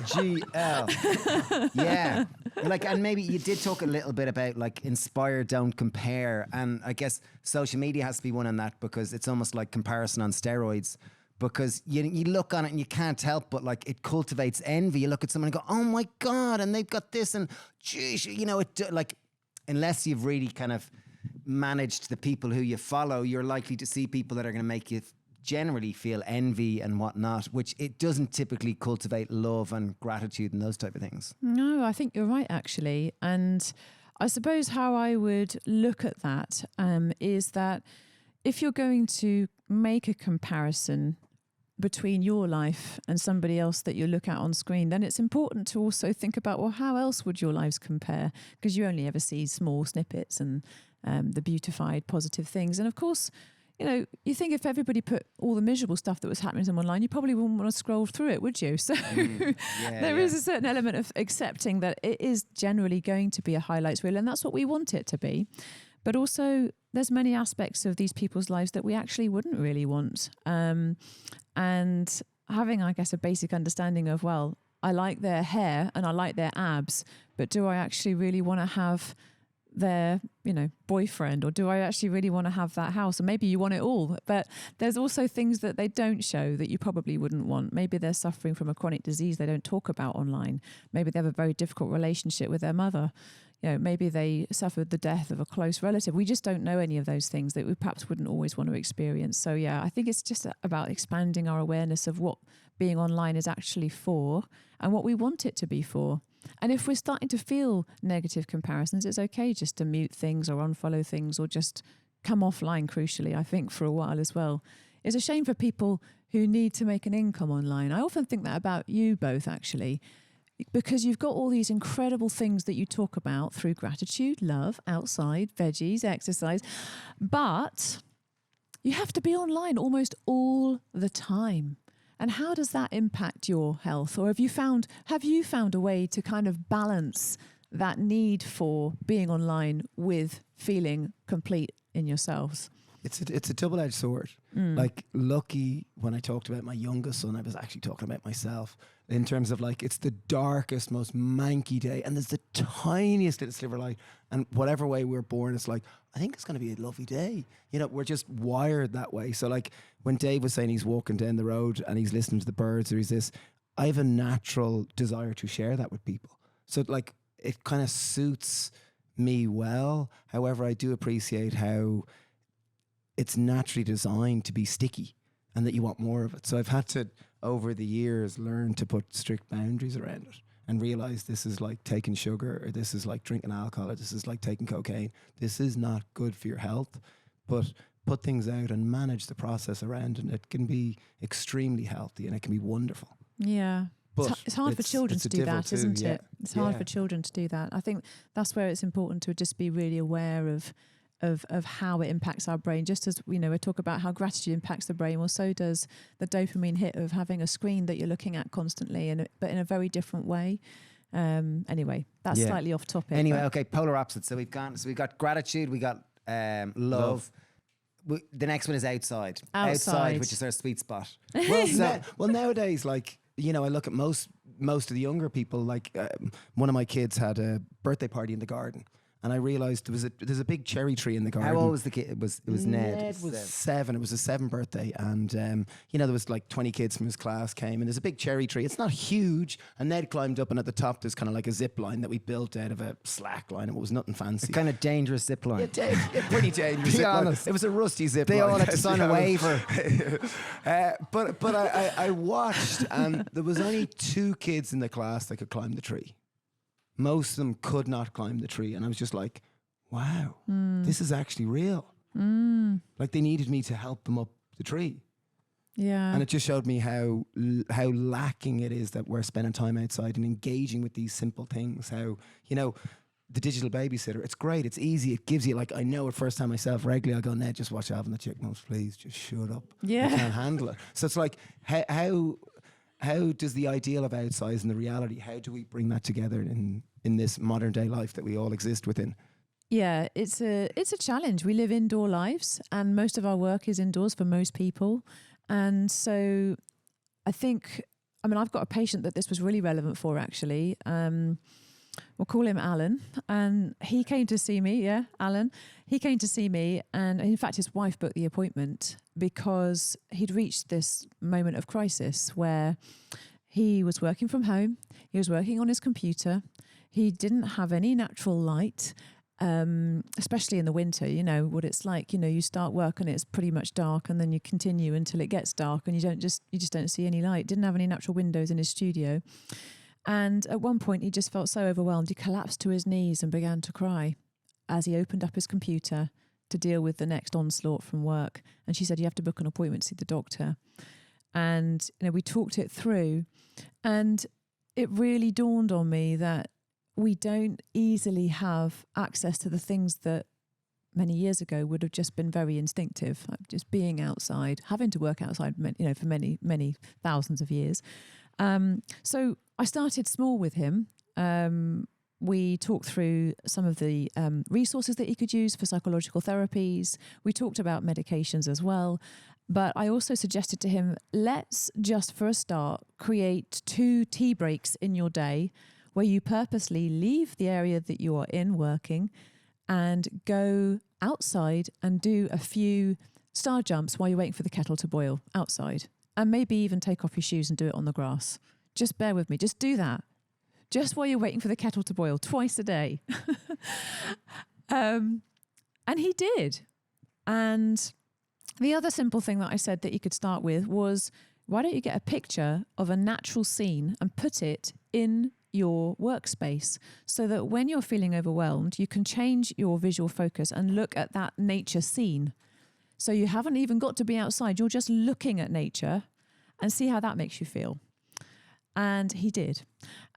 GL. Yeah. Like, and maybe you did talk a little bit about like inspire, don't compare. And I guess social media has to be one on that, because it's almost like comparison on steroids. Because you look on it and you can't help but like it cultivates envy. You look at someone and go, oh my God, and they've got this, and geez, you know, like, unless you've really kind of managed the people who you follow, you're likely to see people that are going to make you generally feel envy and whatnot, which it doesn't typically cultivate love and gratitude and those type of things. No, I think you're right, actually. And I suppose how I would look at that is that if you're going to make a comparison between your life and somebody else that you look at on screen, then it's important to also think about, well, how else would your lives compare? Because you only ever see small snippets and the beautified, positive things. And of course, you know, you think if everybody put all the miserable stuff that was happening to them online, you probably wouldn't want to scroll through it, would you? So there is a certain element of accepting that it is generally going to be a highlights reel, and that's what we want it to be. But also, there's many aspects of these people's lives that we actually wouldn't really want. And having, I guess, a basic understanding of, well, I like their hair and I like their abs, but do I actually really want to have their, boyfriend, or do I actually really want to have that house? And maybe you want it all, but there's also things that they don't show that you probably wouldn't want. Maybe they're suffering from a chronic disease they don't talk about online. Maybe they have a very difficult relationship with their mother. Maybe they suffered the death of a close relative. We just don't know any of those things that we perhaps wouldn't always want to experience. So yeah, I think it's just about expanding our awareness of what being online is actually for and what we want it to be for. And if we're starting to feel negative comparisons, it's okay just to mute things or unfollow things or just come offline, crucially, I think, for a while as well. It's a shame for people who need to make an income online. I often think that about you both, actually, because you've got all these incredible things that you talk about through gratitude, love, outside, veggies, exercise, but you have to be online almost all the time. And how does that impact your health? Or have you found a way to kind of balance that need for being online with feeling complete in yourselves? It's a double-edged sword. Like, lucky when I talked about my youngest son, I was actually talking about myself in terms of like, it's the darkest, most manky day, and there's the tiniest little sliver of light. And whatever way we're born, it's like, I think it's going to be a lovely day. We're just wired that way. So like when Dave was saying he's walking down the road and he's listening to the birds or he's this, I have a natural desire to share that with people. So like, it kind of suits me well. However, I do appreciate how it's naturally designed to be sticky and that you want more of it. So I've had to, over the years, learn to put strict boundaries around it and realize this is like taking sugar, or this is like drinking alcohol, or this is like taking cocaine. This is not good for your health, but put things out and manage the process around, and it can be extremely healthy and it can be wonderful. Yeah. But it's hard for children to do that, isn't yeah. it? It's hard for children to do that. I think that's where it's important to just be really aware of how it impacts our brain. Just as we talk about how gratitude impacts the brain, well, so does the dopamine hit of having a screen that you're looking at constantly, but in a very different way. Anyway, that's slightly off topic. Anyway, okay, polar opposites. So we've got gratitude, we got love. The next one is outside, which is our sweet spot. Well, nowadays, like, I look at most of the younger people. Like, one of my kids had a birthday party in the garden. And I realised there's a big cherry tree in the garden. How old was the kid? It was Ned. Ned was 7. It was his 7th birthday. And, there was like 20 kids from his class came. And there's a big cherry tree. It's not huge. And Ned climbed up, and at the top there's kind of like a zip line that we built out of a slack line. It was nothing fancy. A kind of dangerous zip line. Yeah, pretty dangerous. Be honest. It was a rusty zip line. They all had to sign a waiver. But I watched, and there was only 2 kids in the class that could climb the tree. Most of them could not climb the tree. And I was just like, wow, this is actually real. Like, they needed me to help them up the tree. Yeah. And it just showed me how lacking it is that we're spending time outside and engaging with these simple things. How, the digital babysitter, it's great, it's easy, it gives you, like, I know it first time myself regularly, I go, Ned, just watch Alvin the Chipmunks, please, just shut up. Yeah. I can't handle it. So it's like, how does the ideal of outside and the reality, how do we bring that together in this modern day life that we all exist within? Yeah, it's a challenge. We live indoor lives, and most of our work is indoors for most people. And so I think, I've got a patient that this was really relevant for, actually. We'll call him Alan. And he came to see me, Alan. He came to see me, and in fact his wife booked the appointment because he'd reached this moment of crisis where he was working from home, he was working on his computer, he didn't have any natural light, especially in the winter. What it's like, you start work and it's pretty much dark, and then you continue until it gets dark, and you just don't see any light. Didn't have any natural windows in his studio. And at one point, he just felt so overwhelmed, he collapsed to his knees and began to cry as he opened up his computer to deal with the next onslaught from work. And she said, you have to book an appointment to see the doctor. And we talked it through, and it really dawned on me that we don't easily have access to the things that many years ago would have just been very instinctive, like just being outside, having to work outside, for many, many thousands of years. So I started small with him. We talked through some of the resources that he could use for psychological therapies. We talked about medications as well. But I also suggested to him, let's just for a start create 2 tea breaks in your day where you purposely leave the area that you are in working and go outside and do a few star jumps while you're waiting for the kettle to boil outside. And maybe even take off your shoes and do it on the grass. Just bear with me. Just do that. Just while you're waiting for the kettle to boil, twice a day. And he did. And the other simple thing that I said that you could start with was, why don't you get a picture of a natural scene and put it in your workspace so that when you're feeling overwhelmed, you can change your visual focus and look at that nature scene. So you haven't even got to be outside. You're just looking at nature and see how that makes you feel. And he did.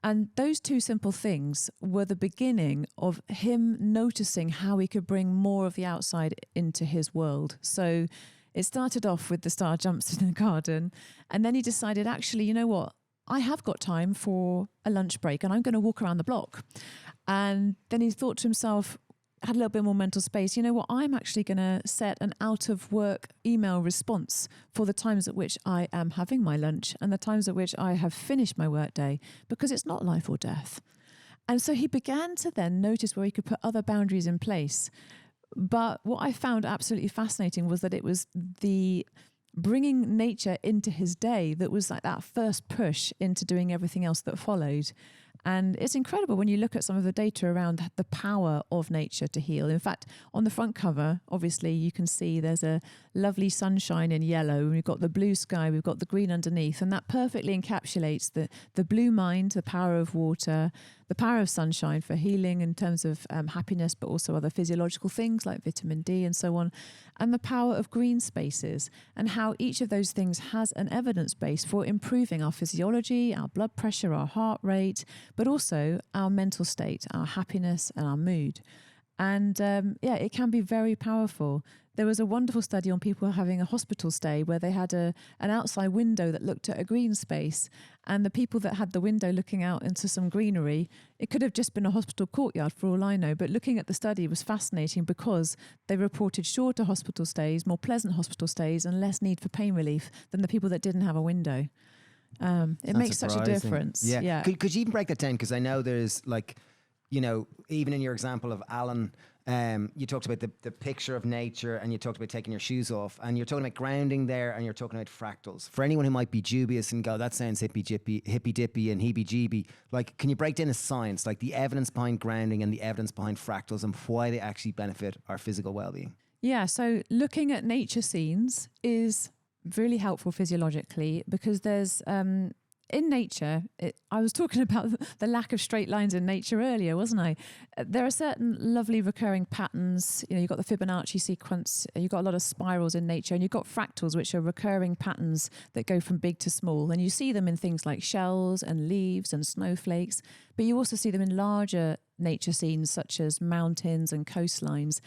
And those two simple things were the beginning of him noticing how he could bring more of the outside into his world. So it started off with the star jumps in the garden. And then he decided, actually, you know what? I have got time for a lunch break and I'm going to walk around the block. And then he thought to himself, had a little bit more mental space, you know what, I'm actually going to set an out of work email response for the times at which I am having my lunch and the times at which I have finished my work day, because it's not life or death. And so he began to then notice where he could put other boundaries in place. But what I found absolutely fascinating was that it was the bringing nature into his day that was like that first push into doing everything else that followed. And it's incredible when you look at some of the data around the power of nature to heal. In fact, on the front cover, obviously, you can see there's a lovely sunshine in yellow. We've got the blue sky, we've got the green underneath. And that perfectly encapsulates the blue mind, the power of water, the power of sunshine for healing in terms of happiness, but also other physiological things like vitamin D and so on. And the power of green spaces and how each of those things has an evidence base for improving our physiology, our blood pressure, our heart rate, but also our mental state, our happiness and our mood. And it can be very powerful. There was a wonderful study on people having a hospital stay where they had an outside window that looked at a green space, and the people that had the window looking out into some greenery, it could have just been a hospital courtyard for all I know, but looking at the study was fascinating because they reported shorter hospital stays, more pleasant hospital stays, and less need for pain relief than the people that didn't have a window. It makes such a difference. Yeah. Could you even break that down? Because I know there's even in your example of Alan, you talked about the picture of nature and you talked about taking your shoes off and you're talking about grounding there and you're talking about fractals. For anyone who might be dubious and go, that sounds hippy dippy and heebie-jeebie, can you break down the science, like the evidence behind grounding and the evidence behind fractals and why they actually benefit our physical well-being? Yeah, so looking at nature scenes is really helpful physiologically because there's... in nature, I was talking about the lack of straight lines in nature earlier, wasn't I? There are certain lovely recurring patterns. You've got the Fibonacci sequence, you've got a lot of spirals in nature, and you've got fractals, which are recurring patterns that go from big to small. And you see them in things like shells and leaves and snowflakes, but you also see them in larger nature scenes such as mountains and coastlines.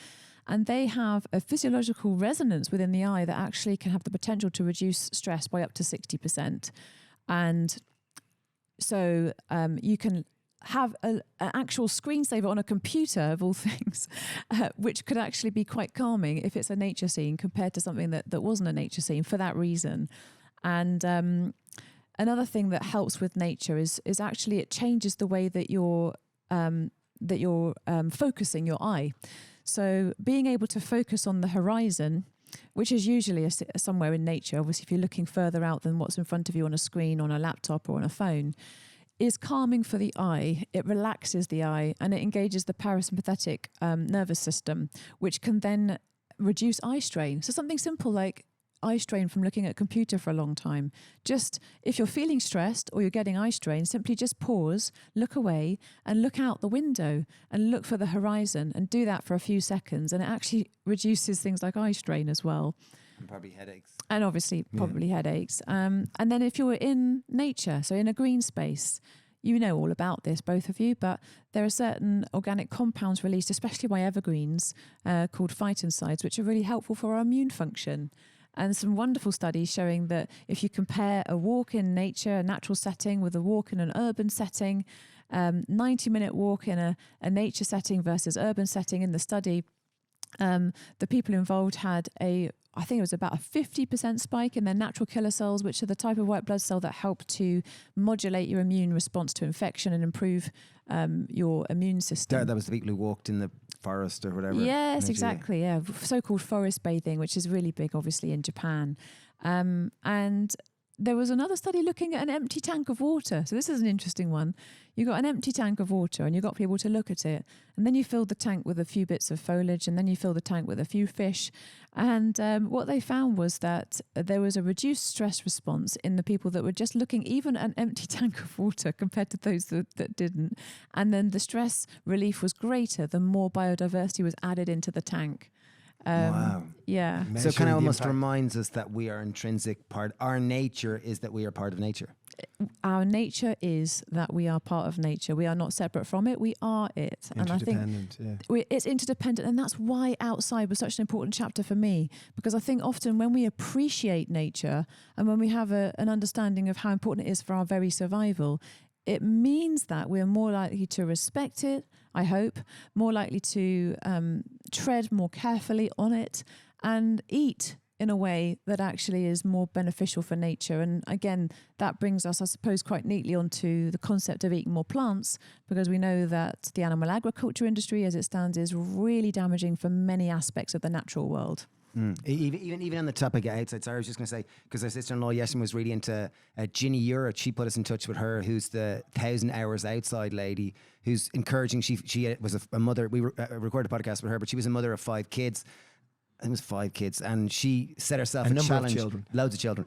And they have a physiological resonance within the eye that actually can have the potential to reduce stress by up to 60%. And so you can have an actual screensaver on a computer, of all things, which could actually be quite calming if it's a nature scene compared to something that wasn't a nature scene for that reason. And another thing that helps with nature is actually it changes the way that you're focusing your eye. So being able to focus on the horizon, which is usually somewhere in nature, obviously if you're looking further out than what's in front of you on a screen, on a laptop or on a phone, is calming for the eye. It relaxes the eye and it engages the parasympathetic nervous system, which can then reduce eye strain. So something simple like eye strain from looking at a computer for a long time. Just if you're feeling stressed or you're getting eye strain, simply just pause, look away and look out the window and look for the horizon and do that for a few seconds. And it actually reduces things like eye strain as well. And probably headaches. And obviously probably headaches. And then if you're in nature, so in a green space, you know all about this, both of you, but there are certain organic compounds released, especially by evergreens, called phytoncides, which are really helpful for our immune function. And some wonderful studies showing that if you compare a walk in nature, a natural setting, with a walk in an urban setting, 90-minute walk in a nature setting versus urban setting in the study, the people involved had I think it was about a 50% spike in their natural killer cells, which are the type of white blood cell that help to modulate your immune response to infection and improve your immune system. That was the people who walked in the forest or whatever. Yes, exactly. Yeah, so-called forest bathing, which is really big, obviously, in Japan. And there was another study looking at an empty tank of water. So this is an interesting one. You got an empty tank of water and you got people to look at it. And then you filled the tank with a few bits of foliage, and then you filled the tank with a few fish. And what they found was that there was a reduced stress response in the people that were just looking even at an empty tank of water compared to those that didn't. And then the stress relief was greater the more biodiversity was added into the tank. Wow. Yeah. So it kind of almost reminds us that we are intrinsic part. Our nature is that we are part of nature. Our nature is that we are part of nature. We are not separate from it. We are it. And I think it's interdependent. And that's why outside was such an important chapter for me, because I think often when we appreciate nature and when we have an understanding of how important it is for our very survival, it means that we're more likely to respect it, I hope, more likely to tread more carefully on it and eat in a way that actually is more beneficial for nature. And again, that brings us, I suppose, quite neatly onto the concept of eating more plants, because we know that the animal agriculture industry as it stands is really damaging for many aspects of the natural world. Even on the topic of outside, sorry, I was just going to say, because our sister-in-law yesterday was really into Ginny Uritt. She put us in touch with her, who's the 1,000 Hours Outside lady, who's encouraging. She was a mother. We recorded a podcast with her, but she was a mother of 5 kids. I think it was 5 kids, and she set herself a challenge. Of children. Loads of children.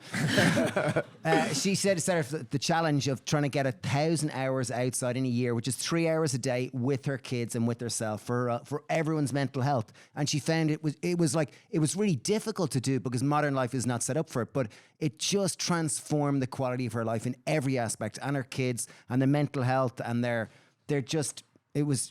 She set herself the challenge of trying to get 1,000 hours outside in a year, which is 3 hours a day with her kids and with herself for everyone's mental health. And she found it was really difficult to do because modern life is not set up for it. But it just transformed the quality of her life in every aspect, and her kids and the mental health, and they're just. It was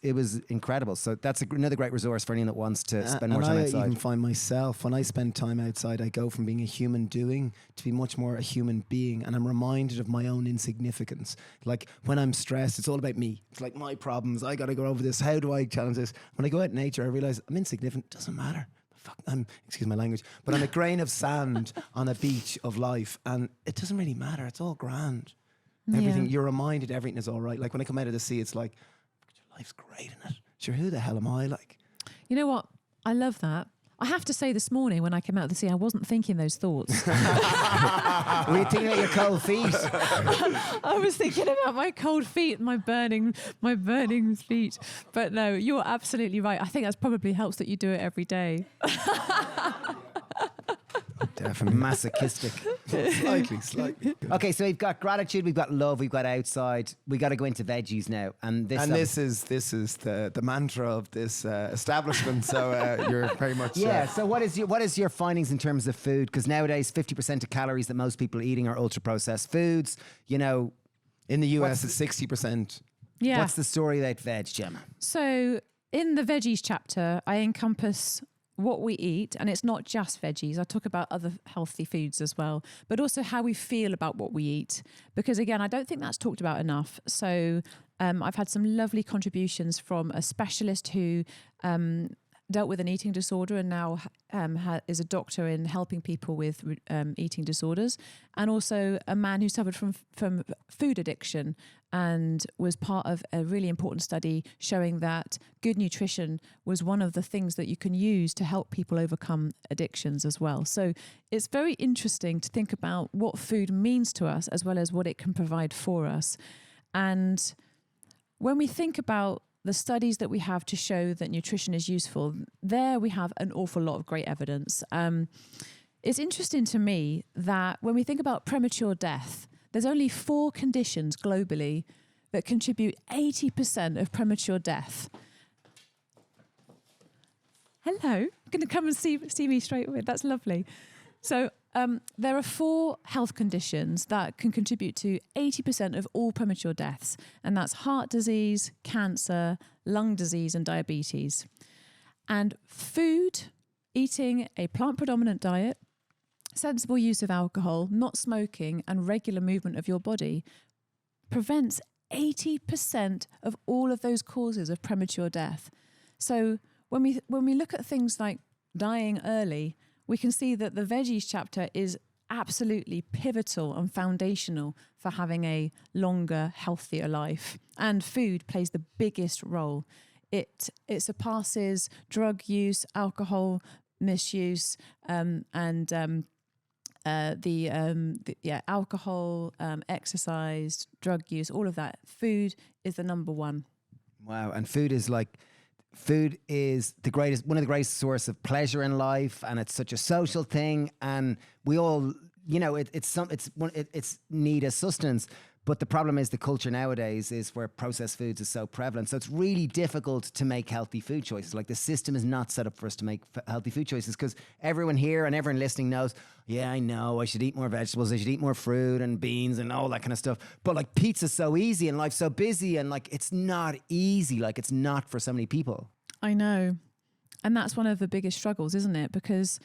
incredible. So that's another great resource for anyone that wants to spend more time outside. I even find myself, when I spend time outside, I go from being a human doing to be much more a human being. And I'm reminded of my own insignificance. Like when I'm stressed, it's all about me. It's like my problems. I got to go over this. How do I challenge this? When I go out in nature, I realize I'm insignificant. It doesn't matter. Excuse my language, but I'm a grain of sand on a beach of life. And it doesn't really matter. It's all grand. Everything, you're reminded everything is all right. Like when I come out of the sea, it's like, life's great, isn't it? Sure, who the hell am I? Like, you know what? I love that. I have to say, this morning when I came out of the sea, I wasn't thinking those thoughts. Were you thinking about your cold feet? I was thinking about my cold feet and my burning feet. But no, you're absolutely right. I think that's probably helps that you do it every day. Definitely masochistic. Slightly. Okay, so we've got gratitude, we've got love, we've got outside. We got to go into veggies now, and this is the mantra of this establishment. So you're very much So what is your findings in terms of food? Because nowadays 50% of calories that most people are eating are ultra processed foods. You know, in the US it's 60%. Yeah. What's the story about veg, Gemma? So in the veggies chapter, I encompass what we eat, and it's not just veggies. I talk about other healthy foods as well, but also how we feel about what we eat, because again, I don't think that's talked about enough. So I've had some lovely contributions from a specialist who dealt with an eating disorder and now is a doctor in helping people with eating disorders, and also a man who suffered from food addiction and was part of a really important study showing that good nutrition was one of the things that you can use to help people overcome addictions as well. So it's very interesting to think about what food means to us as well as what it can provide for us. And when we think about the studies that we have to show that nutrition is useful, there we have an awful lot of great evidence. It's interesting to me that when we think about premature death, there's only 4 conditions globally that contribute 80% of premature death. Hello, going to come and see me straight away. That's lovely. So there are 4 health conditions that can contribute to 80% of all premature deaths, and that's heart disease, cancer, lung disease, and diabetes. And food, eating a plant-predominant diet, sensible use of alcohol, not smoking, and regular movement of your body prevents 80% of all of those causes of premature death. So when we look at things like dying early, we can see that the veggies chapter is absolutely pivotal and foundational for having a longer, healthier life. And food plays the biggest role. It surpasses drug use, alcohol misuse, alcohol, exercise, drug use, all of that. Food is the number one. Wow. And food is one of the greatest source of pleasure in life, and it's such a social thing, and we all, it's need as sustenance. But the problem is the culture nowadays is where processed foods is so prevalent. So it's really difficult to make healthy food choices. Like, the system is not set up for us to make healthy food choices, because everyone here and everyone listening knows, yeah, I know I should eat more vegetables. I should eat more fruit and beans and all that kind of stuff. But like, pizza's so easy and life's so busy, and like, it's not easy. Like, it's not for so many people. I know. And that's one of the biggest struggles, isn't it? Because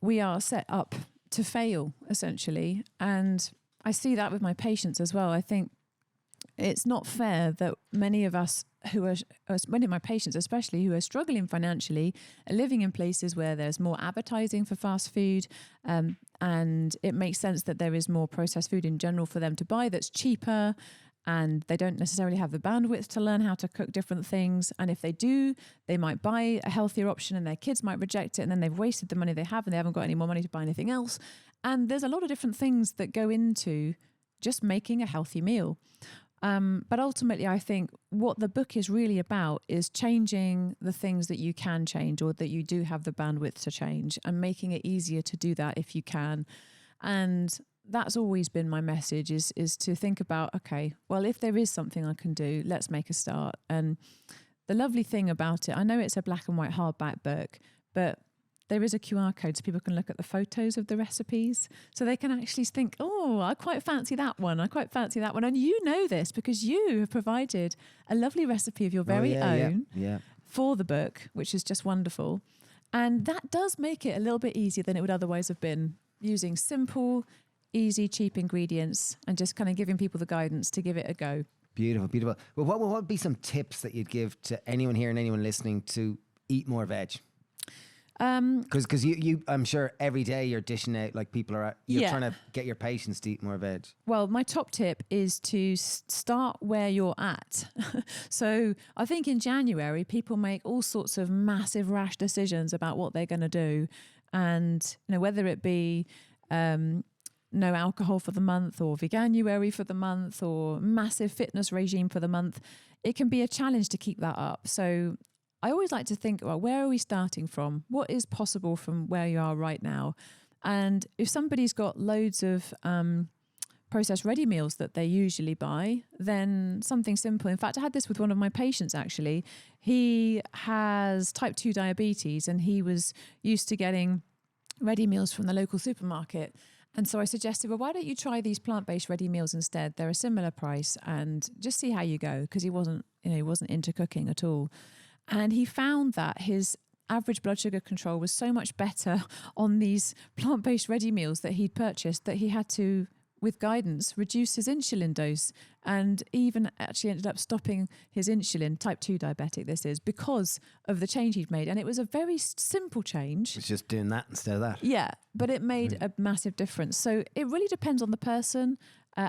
we are set up to fail, essentially. And I see that with my patients as well. I think it's not fair that many of us many of my patients especially, who are struggling financially, are living in places where there's more advertising for fast food, and it makes sense that there is more processed food in general for them to buy that's cheaper, and they don't necessarily have the bandwidth to learn how to cook different things. And if they do, they might buy a healthier option and their kids might reject it, and then they've wasted the money they have and they haven't got any more money to buy anything else. And there's a lot of different things that go into just making a healthy meal. But ultimately, I think what the book is really about is changing the things that you can change, or that you do have the bandwidth to change, and making it easier to do that if you can. And that's always been my message, is to think about, okay, well, if there is something I can do, let's make a start. And the lovely thing about it, I know it's a black and white hardback book, but there is a QR code so people can look at the photos of the recipes. So they can actually think, oh, I quite fancy that one. I quite fancy that one. And you know this because you have provided a lovely recipe of your very own for the book, which is just wonderful. And that does make it a little bit easier than it would otherwise have been, using simple, easy, cheap ingredients and just kind of giving people the guidance to give it a go. Beautiful, beautiful. Well, what would be some tips that you'd give to anyone here and anyone listening to eat more veg? Because you, I'm sure every day you're dishing out, like, people are, you're trying to get your patients to eat more veg. Well, my top tip is to start where you're at. So I think in January, people make all sorts of massive rash decisions about what they're going to do. And, whether it be no alcohol for the month, or veganuary for the month, or massive fitness regime for the month, it can be a challenge to keep that up. So I always like to think, well, where are we starting from? What is possible from where you are right now? And if somebody's got loads of processed ready meals that they usually buy, then something simple. In fact, I had this with one of my patients, actually. He has type 2 diabetes, and he was used to getting ready meals from the local supermarket. And so I suggested, well, why don't you try these plant-based ready meals instead? They're a similar price, and just see how you go, because he wasn't into cooking at all. And he found that his average blood sugar control was so much better on these plant-based ready meals that he'd purchased, that he had to, with guidance, reduce his insulin dose, and even actually ended up stopping his insulin, type 2 diabetic this is, because of the change he'd made. And it was a very simple change. It's just doing that instead of that. Yeah, but it made a massive difference. So it really depends on the person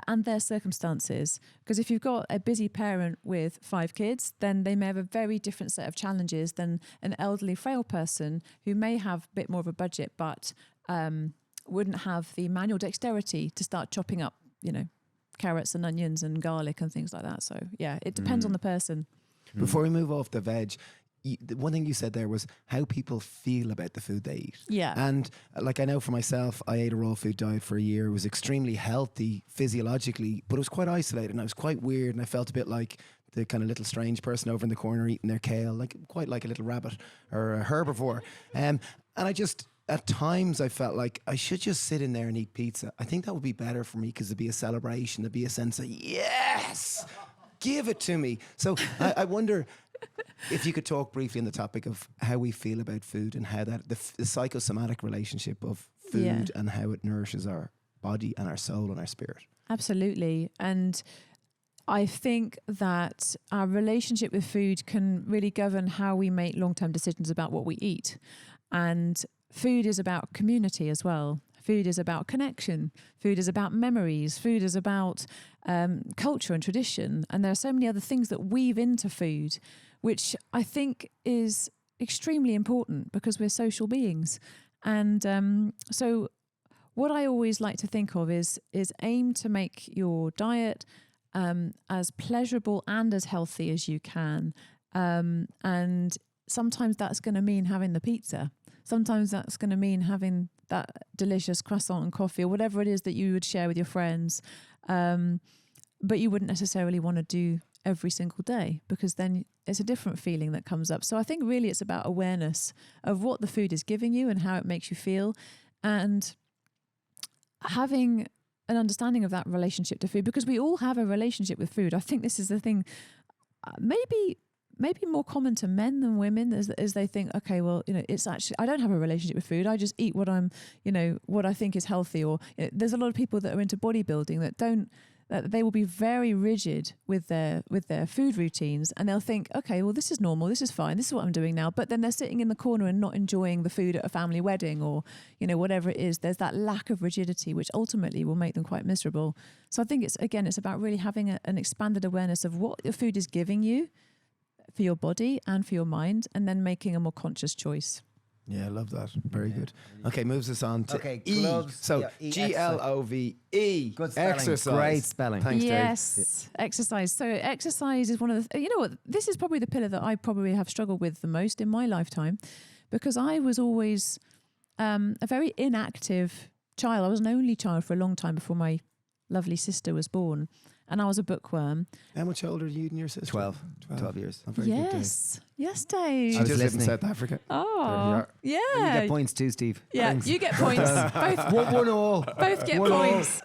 and their circumstances. Because if you've got a busy parent with 5 kids, then they may have a very different set of challenges than an elderly, frail person who may have a bit more of a budget, but wouldn't have the manual dexterity to start chopping up, carrots and onions and garlic and things like that. So yeah, it depends on the person. Before we move off the veg, the one thing you said there was how people feel about the food they eat. Yeah. And like, I know for myself, I ate a raw food diet for a year. It was extremely healthy physiologically, but it was quite isolated and I was quite weird, and I felt a bit like the kind of little strange person over in the corner eating their kale, quite like a little rabbit or a herbivore. And I just, at times I felt like I should just sit in there and eat pizza. I think that would be better for me, because there'd be a celebration, there'd be a sense of, yes, give it to me. So I wonder if you could talk briefly on the topic of how we feel about food, and how that the psychosomatic relationship of food and how it nourishes our body and our soul and our spirit. Absolutely. And I think that our relationship with food can really govern how we make long-term decisions about what we eat. And food is about community as well. Food is about connection. Food is about memories. Food is about culture and tradition. And there are so many other things that weave into food, which I think is extremely important because we're social beings. And so what I always like to think of is aim to make your diet as pleasurable and as healthy as you can. And sometimes that's going to mean having the pizza. Sometimes that's going to mean having that delicious croissant and coffee or whatever it is that you would share with your friends. But you wouldn't necessarily want to do every single day because then it's a different feeling that comes up. So I think really it's about awareness of what the food is giving you and how it makes you feel, and having an understanding of that relationship to food, because we all have a relationship with food. I think this is the thing, maybe more common to men than women, as they think, okay, well, it's actually, I don't have a relationship with food. I just eat what what I think is healthy. Or there's a lot of people that are into bodybuilding that they will be very rigid with their food routines, and they'll think, okay, well, this is normal, this is fine, this is what I'm doing now. But then they're sitting in the corner and not enjoying the food at a family wedding or whatever it is. There's that lack of rigidity, which ultimately will make them quite miserable. So I think it's about really having an expanded awareness of what your food is giving you for your body and for your mind, and then making a more conscious choice. Yeah, I love that. Very good. Okay, moves us on to E. gloves. So E, GLOVE. Good spelling. Exercise. Great spelling. Thanks, Dave. Yes, exercise. So exercise is one of the, what, this is probably the pillar that I probably have struggled with the most in my lifetime, because I was always a very inactive child. I was an only child for a long time before my lovely sister was born. And I was a bookworm. How much older are you than your sister? 12 years. Oh, very good, Dave. Yes, Dave. She I was just lives in listening. South Africa. Oh, You yeah. get points too, Steve. Yeah, Thanks. you get points. Both, 1-1-all. both get 1-1. points.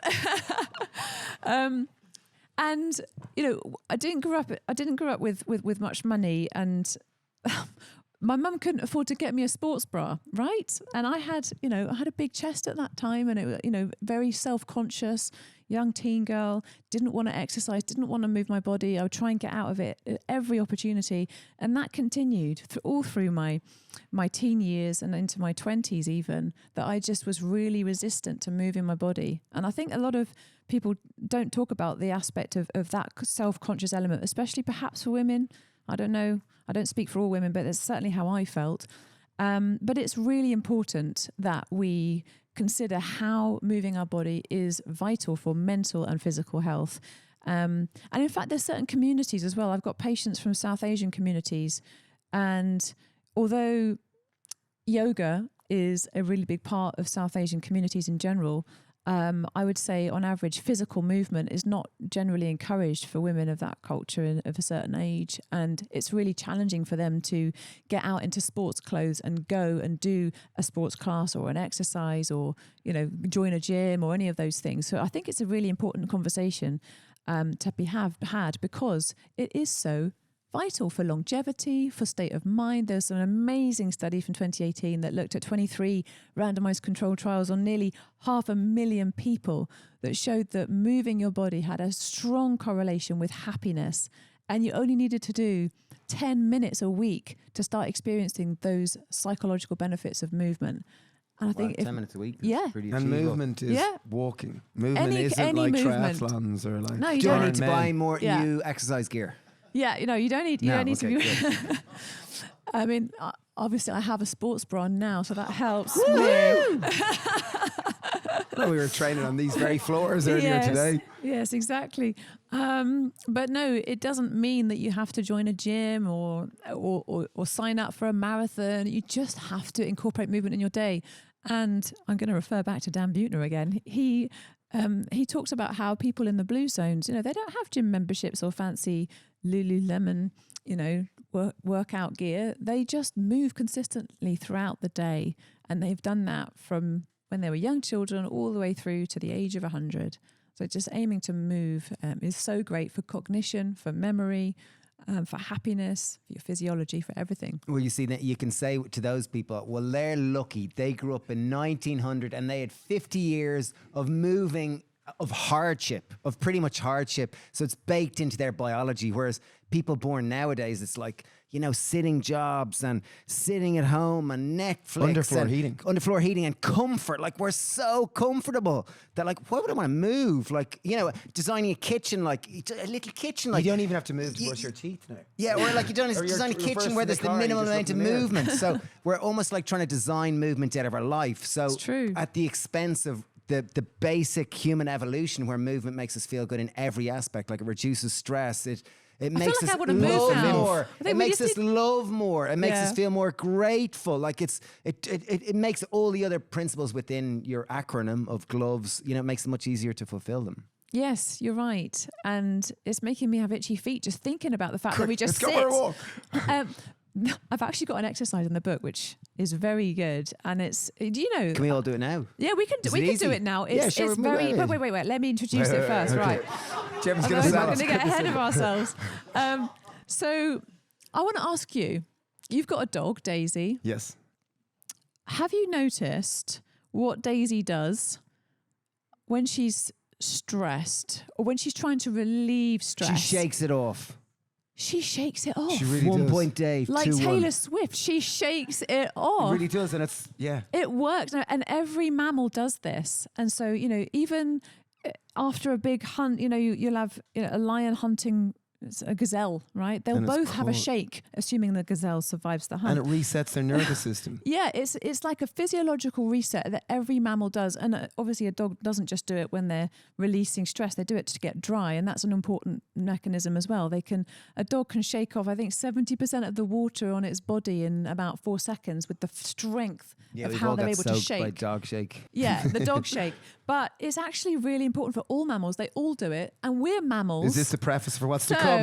And I didn't grow up with much money, and my mum couldn't afford to get me a sports bra, right? And I had a big chest at that time, and it was very self-conscious, young teen girl, didn't want to exercise, didn't want to move my body. I would try and get out of it at every opportunity, and that continued all through my teen years and into my 20s even, that I just was really resistant to moving my body. And I think a lot of people don't talk about the aspect of that self-conscious element, especially perhaps for women. I don't know. I don't speak for all women, but that's certainly how I felt. But it's really important that we consider how moving our body is vital for mental and physical health. And in fact, there's certain communities as well. I've got patients from South Asian communities. And although yoga is a really big part of South Asian communities in general, I would say on average, physical movement is not generally encouraged for women of that culture and of a certain age. And it's really challenging for them to get out into sports clothes and go and do a sports class or an exercise or, join a gym or any of those things. So I think it's a really important conversation to be had because it is so vital for longevity, for state of mind. There's an amazing study from 2018 that looked at 23 randomized controlled trials on nearly 500,000 people that showed that moving your body had a strong correlation with happiness. And you only needed to do 10 minutes a week to start experiencing those psychological benefits of movement. And I think 10 minutes a week. Yeah. Pretty And achievable. movement is walking. Movement Any isn't like movement. triathlons or like. No, you Do I don't need to Ironman. buy more Yeah. new exercise gear? Yeah, you don't need. You No, don't need okay, to be. good. I mean, obviously, I have a sports bra now, so that helps. No, we were training on these very floors earlier today. Yes, exactly. But no, it doesn't mean that you have to join a gym or sign up for a marathon. You just have to incorporate movement in your day. And I'm going to refer back to Dan Buettner again. He talks about how people in the blue zones, they don't have gym memberships or fancy Lululemon, workout gear. They just move consistently throughout the day. And they've done that from when they were young children all the way through to the age of 100. So just aiming to move is so great for cognition, for memory, for happiness, for your physiology, for everything. Well, you see, that you can say to those people, well, they're lucky. They grew up in 1900 and they had 50 years of moving of hardship, of pretty much hardship. So it's baked into their biology. Whereas people born nowadays, it's like, you know, sitting jobs and sitting at home and Netflix. Underfloor heating and comfort. Like, we're so comfortable that, like, why would I want to move? Like, you know, designing a kitchen, like a little kitchen. Like, you don't even have to move to brush your teeth now. yeah, or like you don't design a kitchen where there's the minimum amount of movement. So we're almost like trying to design movement out of our life. So It's true. at the expense of the basic human evolution, where movement makes us feel good in every aspect. Like, it reduces stress. It makes like us I wanna move love now. more. I think It we makes just us love more. It makes Yeah. us feel more grateful. Like, it makes all the other principles within your acronym of gloves, you know, it makes it much easier to fulfill them. Yes, you're right. And it's making me have itchy feet just thinking about the fact that we just Let's go for a walk. I've actually got an exercise in the book which is very good, and it's, do you know? Can we all do it now? Yeah, we can do. Is We it can easy? do it now. Yeah, It's, sure, it's we'll move very. it. Wait. Let me introduce it first. Right. Gemma's I'm going to not sell going to us. get ahead of ourselves. So I want to ask you. You've got a dog, Daisy. Yes. Have you noticed what Daisy does when she's stressed or when she's trying to relieve stress? She shakes it off. She shakes it off. She really 1 does. point Dave. Like 2-1. Taylor Swift, she shakes it It off. really does, and it's It works. And every mammal does this. And so, you know, even after a big hunt, you know, you'll have, you know, a lion hunting a gazelle, right? They'll And it's both have a cool. shake, assuming the gazelle survives the hunt. and it resets their nervous system. Yeah, it's like a physiological reset that every mammal does. And obviously a dog doesn't just do it when they're releasing stress, they do it to get dry. And that's an important mechanism as well. A dog can shake off, I think, 70% of the water on its body in about 4 seconds with the strength Yeah, of we've how all they're got able to soaked by shake. dog shake. Yeah, the dog shake. But it's actually really important for all mammals. They all do it. And we're mammals. Is this the preface for what's to So come?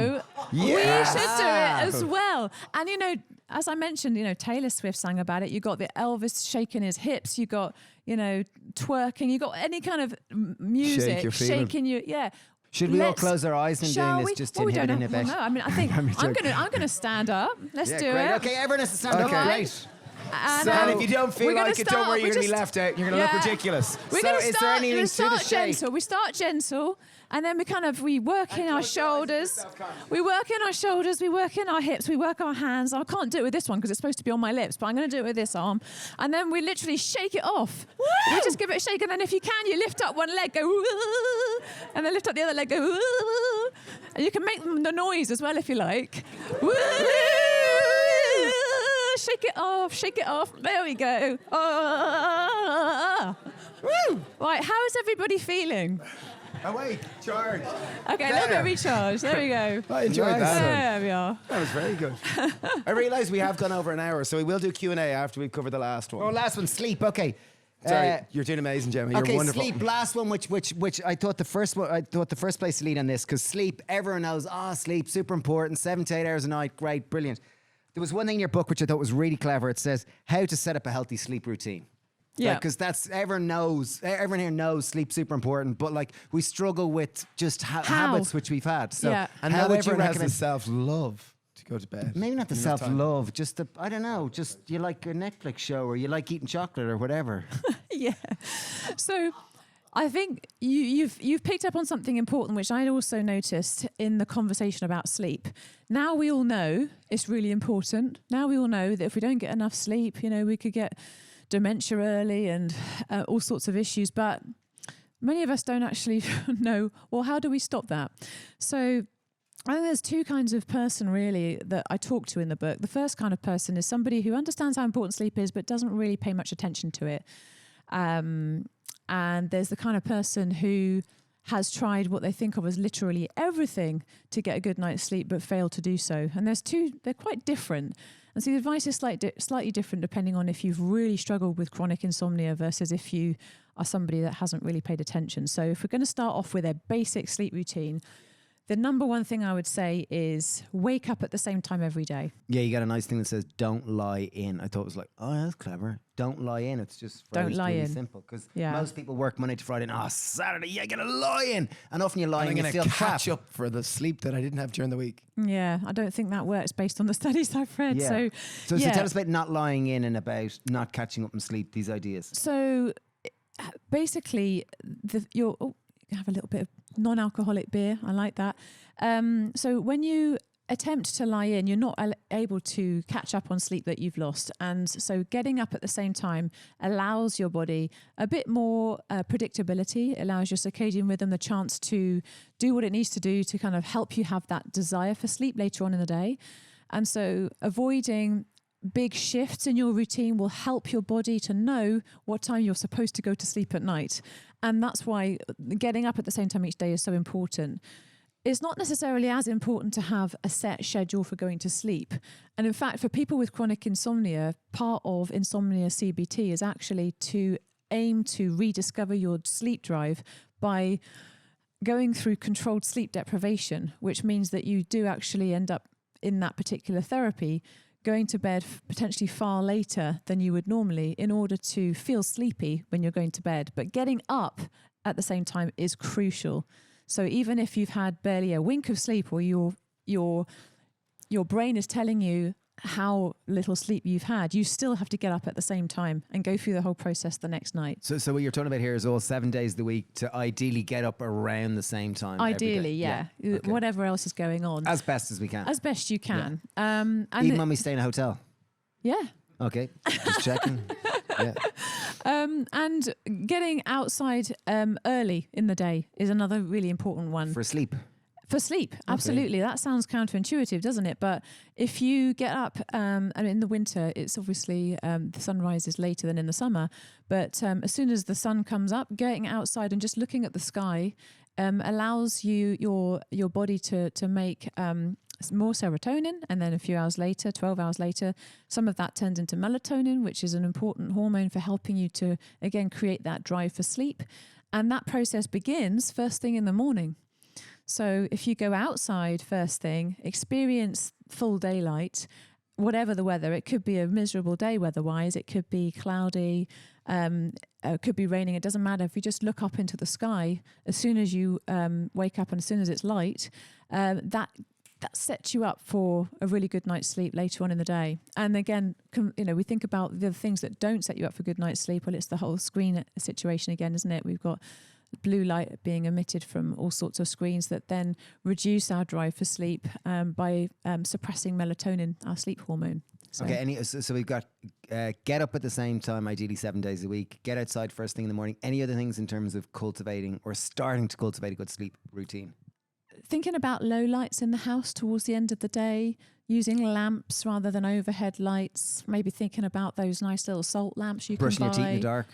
we should do it as well. And, you know, as I mentioned, you know, Taylor Swift sang about it. You got the Elvis shaking his hips. You got, you know, twerking. You got any kind of music your feeling. shaking you. Yeah. Should we all Let's- close our eyes and Shall doing we? this just Well, we don't inhibiting have, a well, bit? no, I mean, I think I'm gonna stand up. Let's do Great. it. Okay, everyone has to stand up. Okay. Great. And, And if you don't feel we're gonna like it, don't start- worry, you're we're going to be just- left out. You're going to Yeah. look ridiculous. We're So going is to there start. anything We to the start shake? gentle. We start gentle, and then we work in our shoulders. We work in our shoulders. We work in our hips. We work our hands. I can't do it with this one because it's supposed to be on my lips, but I'm going to do it with this arm. And then we literally shake it off. We just give it a shake, and then if you can, you lift up one leg, go, "Woo," and then lift up the other leg, go, "Woo." And you can make the noise as well if you like. "Woo." Shake it off, shake it off. There we go. Woo. Right, how is everybody feeling? Oh, wait, charge. Okay, a little bit recharged. There we go. I enjoyed that. There we are. That was very good. I realise we have gone over an hour, so we will do Q&A after we've covered the last one. Oh, last one, sleep. Okay. Sorry, you're doing amazing, Gemma. You're Okay, wonderful. sleep. Last one, which I thought the first one. I thought the first place to lead on this because sleep. Everyone knows. Sleep, super important. 7 to 8 hours a night. Great, brilliant. There was one thing in your book which I thought was really clever. It says how to set up a healthy sleep routine. Yeah. Because that's everyone here knows sleep's super important, but like we struggle with just habits which we've had. So Yeah. And how now that you everyone has the recommends- self-love to go to bed. maybe not the You have time. self-love, just the I don't know, just you like a Netflix show or you like eating chocolate or whatever. Yeah. So I think you've picked up on something important, which I also noticed in the conversation about sleep. Now we all know it's really important. Now we all know that if we don't get enough sleep, you know, we could get dementia early and all sorts of issues. But many of us don't actually know, well, how do we stop that? So I think there's two kinds of person really that I talk to in the book. The first kind of person is somebody who understands how important sleep is, but doesn't really pay much attention to it. And there's the kind of person who has tried what they think of as literally everything to get a good night's sleep, but failed to do so. And they're quite different. And so the advice is slightly different depending on if you've really struggled with chronic insomnia versus if you are somebody that hasn't really paid attention. So if we're going to start off with a basic sleep routine, the number one thing I would say is wake up at the same time every day. Yeah, you got a nice thing that says "Don't lie in." I thought it was like, oh, that's clever. Don't lie in. It's just Don't lie really in. simple because Yeah. most people work Monday to Friday. And Saturday, yeah, gotta lie in, and often you lie And I'm in, you going feel to crap. catch up for the sleep that I didn't have during the week. Yeah, I don't think that works based on the studies I've read. Yeah. So So yeah. tell us about not lying in and about not catching up in sleep. These ideas. So basically, have a little bit of non-alcoholic beer. I like that. So when you attempt to lie in, you're not able to catch up on sleep that you've lost. And so getting up at the same time allows your body a bit more predictability, allows your circadian rhythm the chance to do what it needs to do to kind of help you have that desire for sleep later on in the day. And so avoiding big shifts in your routine will help your body to know what time you're supposed to go to sleep at night. And that's why getting up at the same time each day is so important. It's not necessarily as important to have a set schedule for going to sleep. And in fact, for people with chronic insomnia, part of insomnia CBT is actually to aim to rediscover your sleep drive by going through controlled sleep deprivation, which means that you do actually end up in that particular therapy going to bed potentially far later than you would normally in order to feel sleepy when you're going to bed. But getting up at the same time is crucial. So even if you've had barely a wink of sleep, or your brain is telling you how little sleep you've had, you still have to get up at the same time and go through the whole process the next night. So what you're talking about here is all 7 days of the week to ideally get up around the same time. Ideally, yeah. Okay. Whatever else is going on. As best as we can. As best you can. Yeah. And even when we stay in a hotel. Yeah. Okay, just checking. Yeah. And getting outside early in the day is another really important one. For sleep. For sleep, absolutely. That sounds counterintuitive, doesn't it? But if you get up, and in the winter, it's obviously the sun rises later than in the summer. But as soon as the sun comes up, getting outside and just looking at the sky allows your body to make more serotonin, and then a few hours later, 12 hours later, some of that turns into melatonin, which is an important hormone for helping you to, again, create that drive for sleep. And that process begins first thing in the morning. So if you go outside first thing, experience full daylight, whatever the weather, it could be a miserable day weather-wise, it could be cloudy, it could be raining, it doesn't matter. If you just look up into the sky, as soon as you wake up and as soon as it's light, that sets you up for a really good night's sleep later on in the day. And again, we think about the things that don't set you up for good night's sleep. Well, it's the whole screen situation again, isn't it? We've got blue light being emitted from all sorts of screens that then reduce our drive for sleep by suppressing melatonin, our sleep hormone. So. Okay, so we've got get up at the same time, ideally 7 days a week, get outside first thing in the morning. Any other things in terms of cultivating or starting to cultivate a good sleep routine? Thinking about low lights in the house towards the end of the day, using lamps rather than overhead lights, maybe thinking about those nice little salt lamps you Brushing can buy. your teeth in the dark.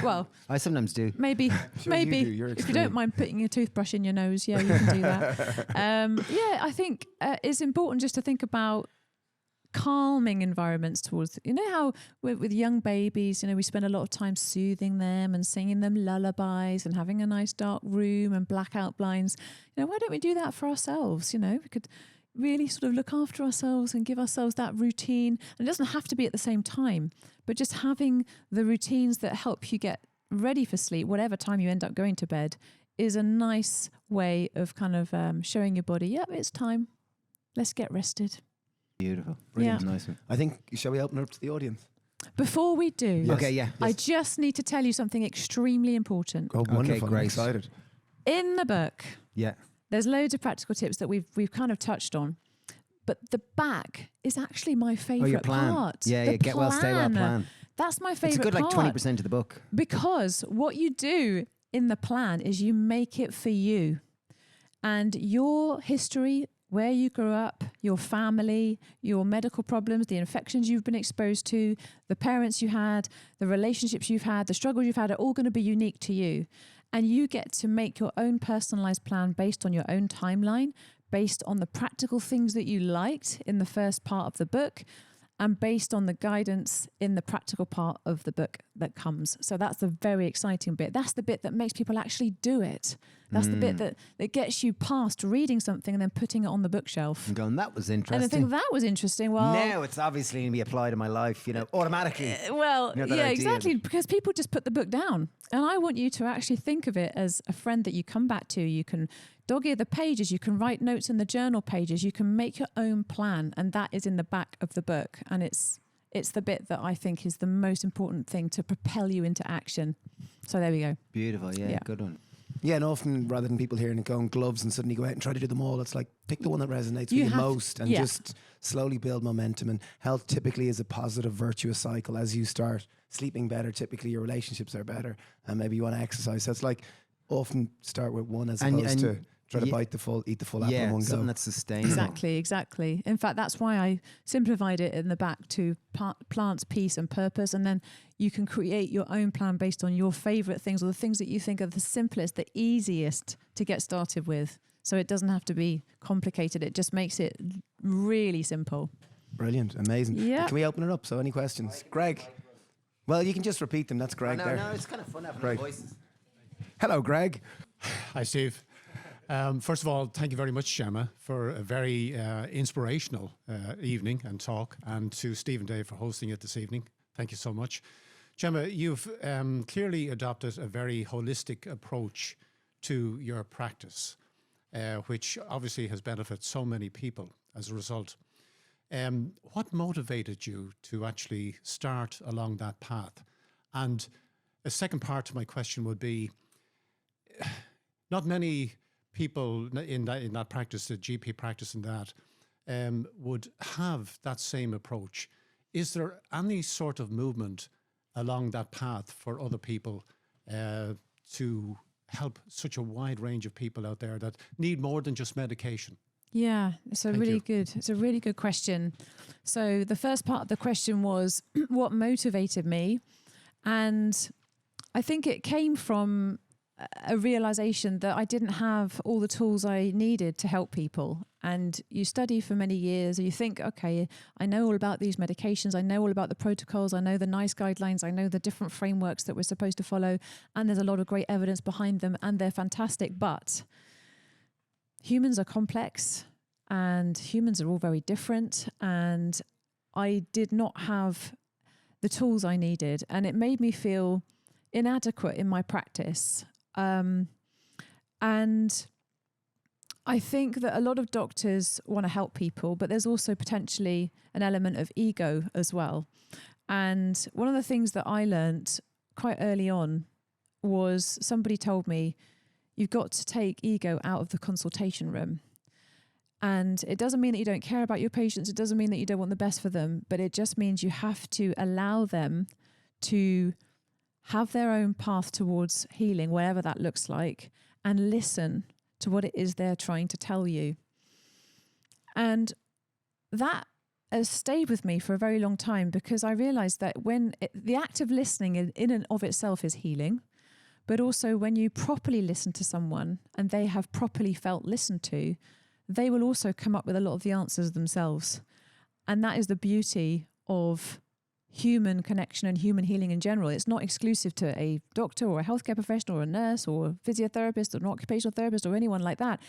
Well, I sometimes do. Maybe if you don't mind putting your toothbrush in your nose, yeah, you can do that. I think it's important just to think about calming environments towards, how with young babies, we spend a lot of time soothing them and singing them lullabies and having a nice dark room and blackout blinds. Why don't we do that for ourselves? We could really sort of look after ourselves and give ourselves that routine. And it doesn't have to be at the same time, but just having the routines that help you get ready for sleep, whatever time you end up going to bed, is a nice way of kind of showing your body, yep, it's time. Let's get rested. Beautiful. Brilliant. Yeah. Nice one. I think, shall we open it up to the audience? Before we do, Yes. Okay, yeah. I just need to tell you something extremely important. Oh, wonderful. great. I'm excited. In the book, Yeah. there's loads of practical tips that we've kind of touched on, but the back is actually my favourite your plan. part. Yeah, The yeah. Get well, stay well plan. That's my It's favourite a good part. 20% of the book. Because what you do in the plan is you make it for you. And your history, where you grew up, your family, your medical problems, the infections you've been exposed to, the parents you had, the relationships you've had, the struggles you've had are all going to be unique to you. And you get to make your own personalized plan based on your own timeline, based on the practical things that you liked in the first part of the book, and based on the guidance in the practical part of the book that comes. So that's the very exciting bit. That's the bit that makes people actually do it. That's the bit that gets you past reading something and then putting it on the bookshelf. I'm going, that was interesting. And I think that was interesting. Well, now it's obviously going to be applied in my life, automatically. Well, that yeah, idea. exactly. Because people just put the book down. And I want you to actually think of it as a friend that you come back to. You can dog-ear the pages. You can write notes in the journal pages. You can make your own plan. And that is in the back of the book. And it's the bit that I think is the most important thing to propel you into action. So there we go. Beautiful. Yeah, Yeah. good one. Yeah, and often rather than people hearing it going gloves and suddenly go out and try to do them all, it's like pick the one that resonates with you most and just slowly build momentum. And health typically is a positive, virtuous cycle. As you start sleeping better, typically your relationships are better, and maybe you want to exercise. So it's like often start with one as opposed to try to eat the full apple in one go. Something that's sustainable. Exactly. In fact, that's why I simplified it in the back to plants, peace and purpose. And then you can create your own plan based on your favorite things or the things that you think are the simplest, the easiest to get started with. So it doesn't have to be complicated. It just makes it really simple. Brilliant. Amazing. Yeah. Can we open it up? So any questions? Greg? Well, you can just repeat them. That's Greg there. No, it's kind of fun having Greg. voices. Hello, Greg. Hi, Steve. First of all, thank you very much, Gemma, for a very inspirational evening and talk, and to Steve and Dave for hosting it this evening. Thank you so much. Gemma, you've clearly adopted a very holistic approach to your practice, which obviously has benefited so many people as a result. What motivated you to actually start along that path? And a second part to my question would be, not many people in that practice, the GP practice and that, would have that same approach. Is there any sort of movement along that path for other people to help such a wide range of people out there that need more than just medication? Yeah, it's a really good question. So the first part of the question was what motivated me, and I think it came from a realization that I didn't have all the tools I needed to help people. And you study for many years and you think, okay, I know all about these medications. I know all about the protocols. I know the NICE guidelines. I know the different frameworks that we're supposed to follow. And there's a lot of great evidence behind them and they're fantastic. But humans are complex and humans are all very different. And I did not have the tools I needed. And it made me feel inadequate in my practice. And I think that a lot of doctors want to help people, but there's also potentially an element of ego as well. And one of the things that I learned quite early on was somebody told me, you've got to take ego out of the consultation room. And it doesn't mean that you don't care about your patients. It doesn't mean that you don't want the best for them, but it just means you have to allow them to have their own path towards healing, whatever that looks like, and listen to what it is they're trying to tell you. And that has stayed with me for a very long time because I realized that the act of listening in and of itself is healing, but also when you properly listen to someone and they have properly felt listened to, they will also come up with a lot of the answers themselves. And that is the beauty of human connection and human healing in general. It's not exclusive to a doctor or a healthcare professional or a nurse or a physiotherapist or an occupational therapist or anyone like that.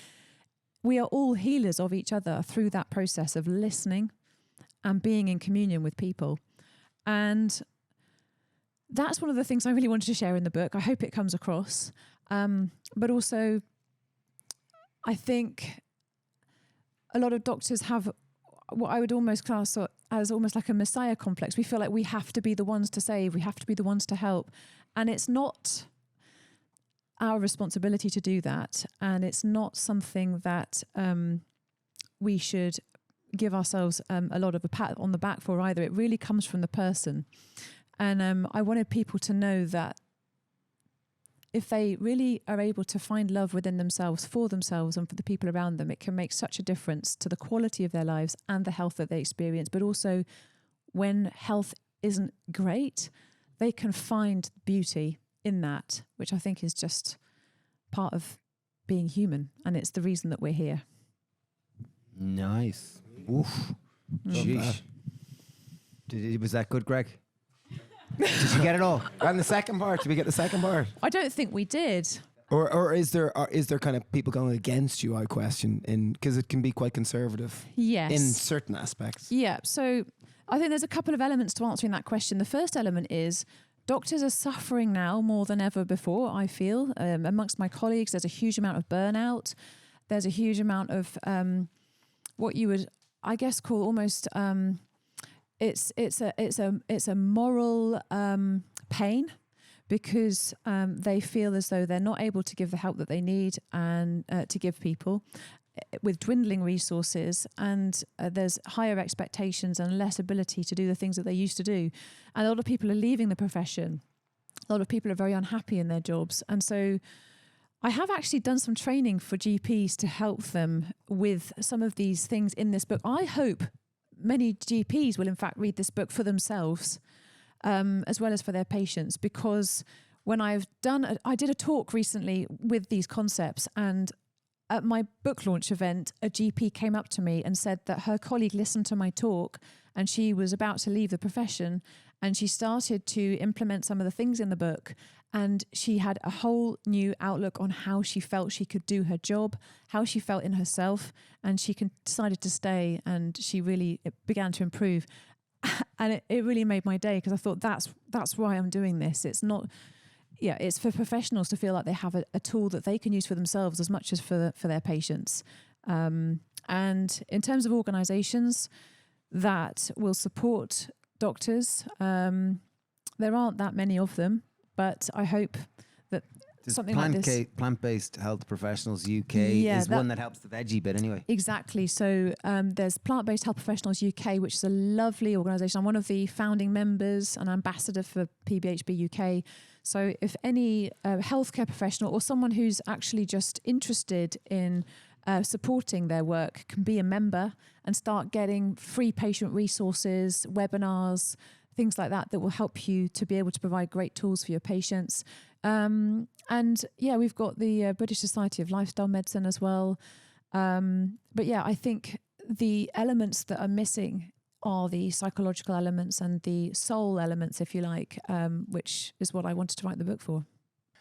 We are all healers of each other through that process of listening and being in communion with people. And that's one of the things I really wanted to share in the book. I hope it comes across. But also, I think a lot of doctors have what I would almost class as almost like a messiah complex. We feel like we have to be the ones to save, we have to be the ones to help. And it's not our responsibility to do that. And it's not something that we should give ourselves a lot of a pat on the back for either. It really comes from the person. And I wanted people to know that if they really are able to find love within themselves, for themselves and for the people around them, it can make such a difference to the quality of their lives and the health that they experience. But also when health isn't great, they can find beauty in that, which I think is just part of being human. And it's the reason that we're here. Nice. Oof. Sheesh. Was that good, Greg? Did you get it all? And the second part, did we get the second part? I don't think we did. Or is there kind of people going against you, I question, because it can be quite conservative Yes. in certain aspects. Yeah. So I think there's a couple of elements to answering that question. The first element is doctors are suffering now more than ever before, I feel. Amongst my colleagues, there's a huge amount of burnout. There's a huge amount of what you would, I guess, call almost... it's a moral pain because they feel as though they're not able to give the help that they need and to give people with dwindling resources, and there's higher expectations and less ability to do the things that they used to do. And a lot of people are leaving the profession. A lot of people are very unhappy in their jobs. And so I have actually done some training for GPs to help them with some of these things in this book. I hope many GPs will in fact read this book for themselves, as well as for their patients, because when I did a talk recently with these concepts, and at my book launch event, a GP came up to me and said that her colleague listened to my talk and she was about to leave the profession, and she started to implement some of the things in the book, and she had a whole new outlook on how she felt she could do her job, how she felt in herself, and she decided to stay, and it began to improve. And it really made my day, because I thought that's why I'm doing this. It's not... Yeah, it's for professionals to feel like they have a tool that they can use for themselves as much as for their patients. And in terms of organisations that will support doctors, there aren't that many of them, but I hope that something like this... Plant-based Health Professionals UK is one that helps the veggie bit anyway. Exactly. So there's Plant-Based Health Professionals UK, which is a lovely organisation. I'm one of the founding members and ambassador for PBHB UK. So if any healthcare professional or someone who's actually just interested in supporting their work can be a member and start getting free patient resources, webinars, things like that will help you to be able to provide great tools for your patients. And yeah, we've got the British Society of Lifestyle Medicine as well. But yeah, I think the elements that are missing are the psychological elements and the soul elements, if you like, which is what I wanted to write the book for.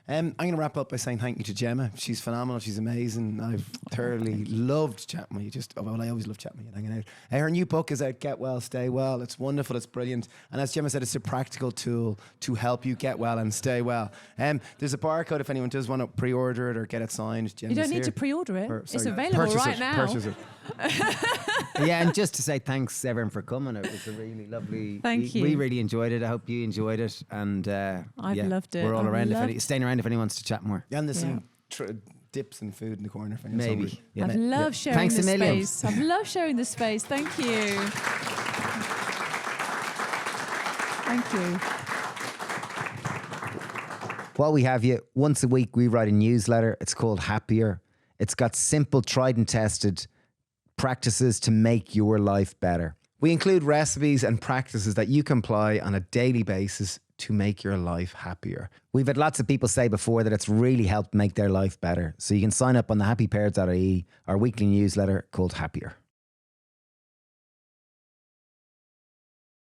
I'm going to wrap up by saying thank you to Gemma. She's phenomenal. She's amazing. I've thoroughly loved chatting with you. I always love chatting with you, hanging out. Her new book is out, Get Well, Stay Well. It's wonderful. It's brilliant. And as Gemma said, it's a practical tool to help you get well and stay well. There's a barcode if anyone does want to pre-order it or get it signed. Gemma's you don't need here. to pre-order it. It's Sorry, available right now. Purchase it. Yeah, and just to say thanks everyone for coming. It was a really lovely... Thank you. We really enjoyed it. I hope you enjoyed it. And I've loved it. We're all I've around, staying around if anyone wants to chat more. Yeah, and there's some dips and food in the corner. If anyone's Maybe. hungry. Yeah. I've loved sharing Thanks the a million. space. I've loved sharing the space. Thank you. Thank you. While we have you, once a week we write a newsletter. It's called Happier. It's got simple, tried and tested practices to make your life better. We include recipes and practices that you can apply on a daily basis to make your life happier. We've had lots of people say before that it's really helped make their life better. So you can sign up on the happypear.ie, our weekly newsletter called Happier.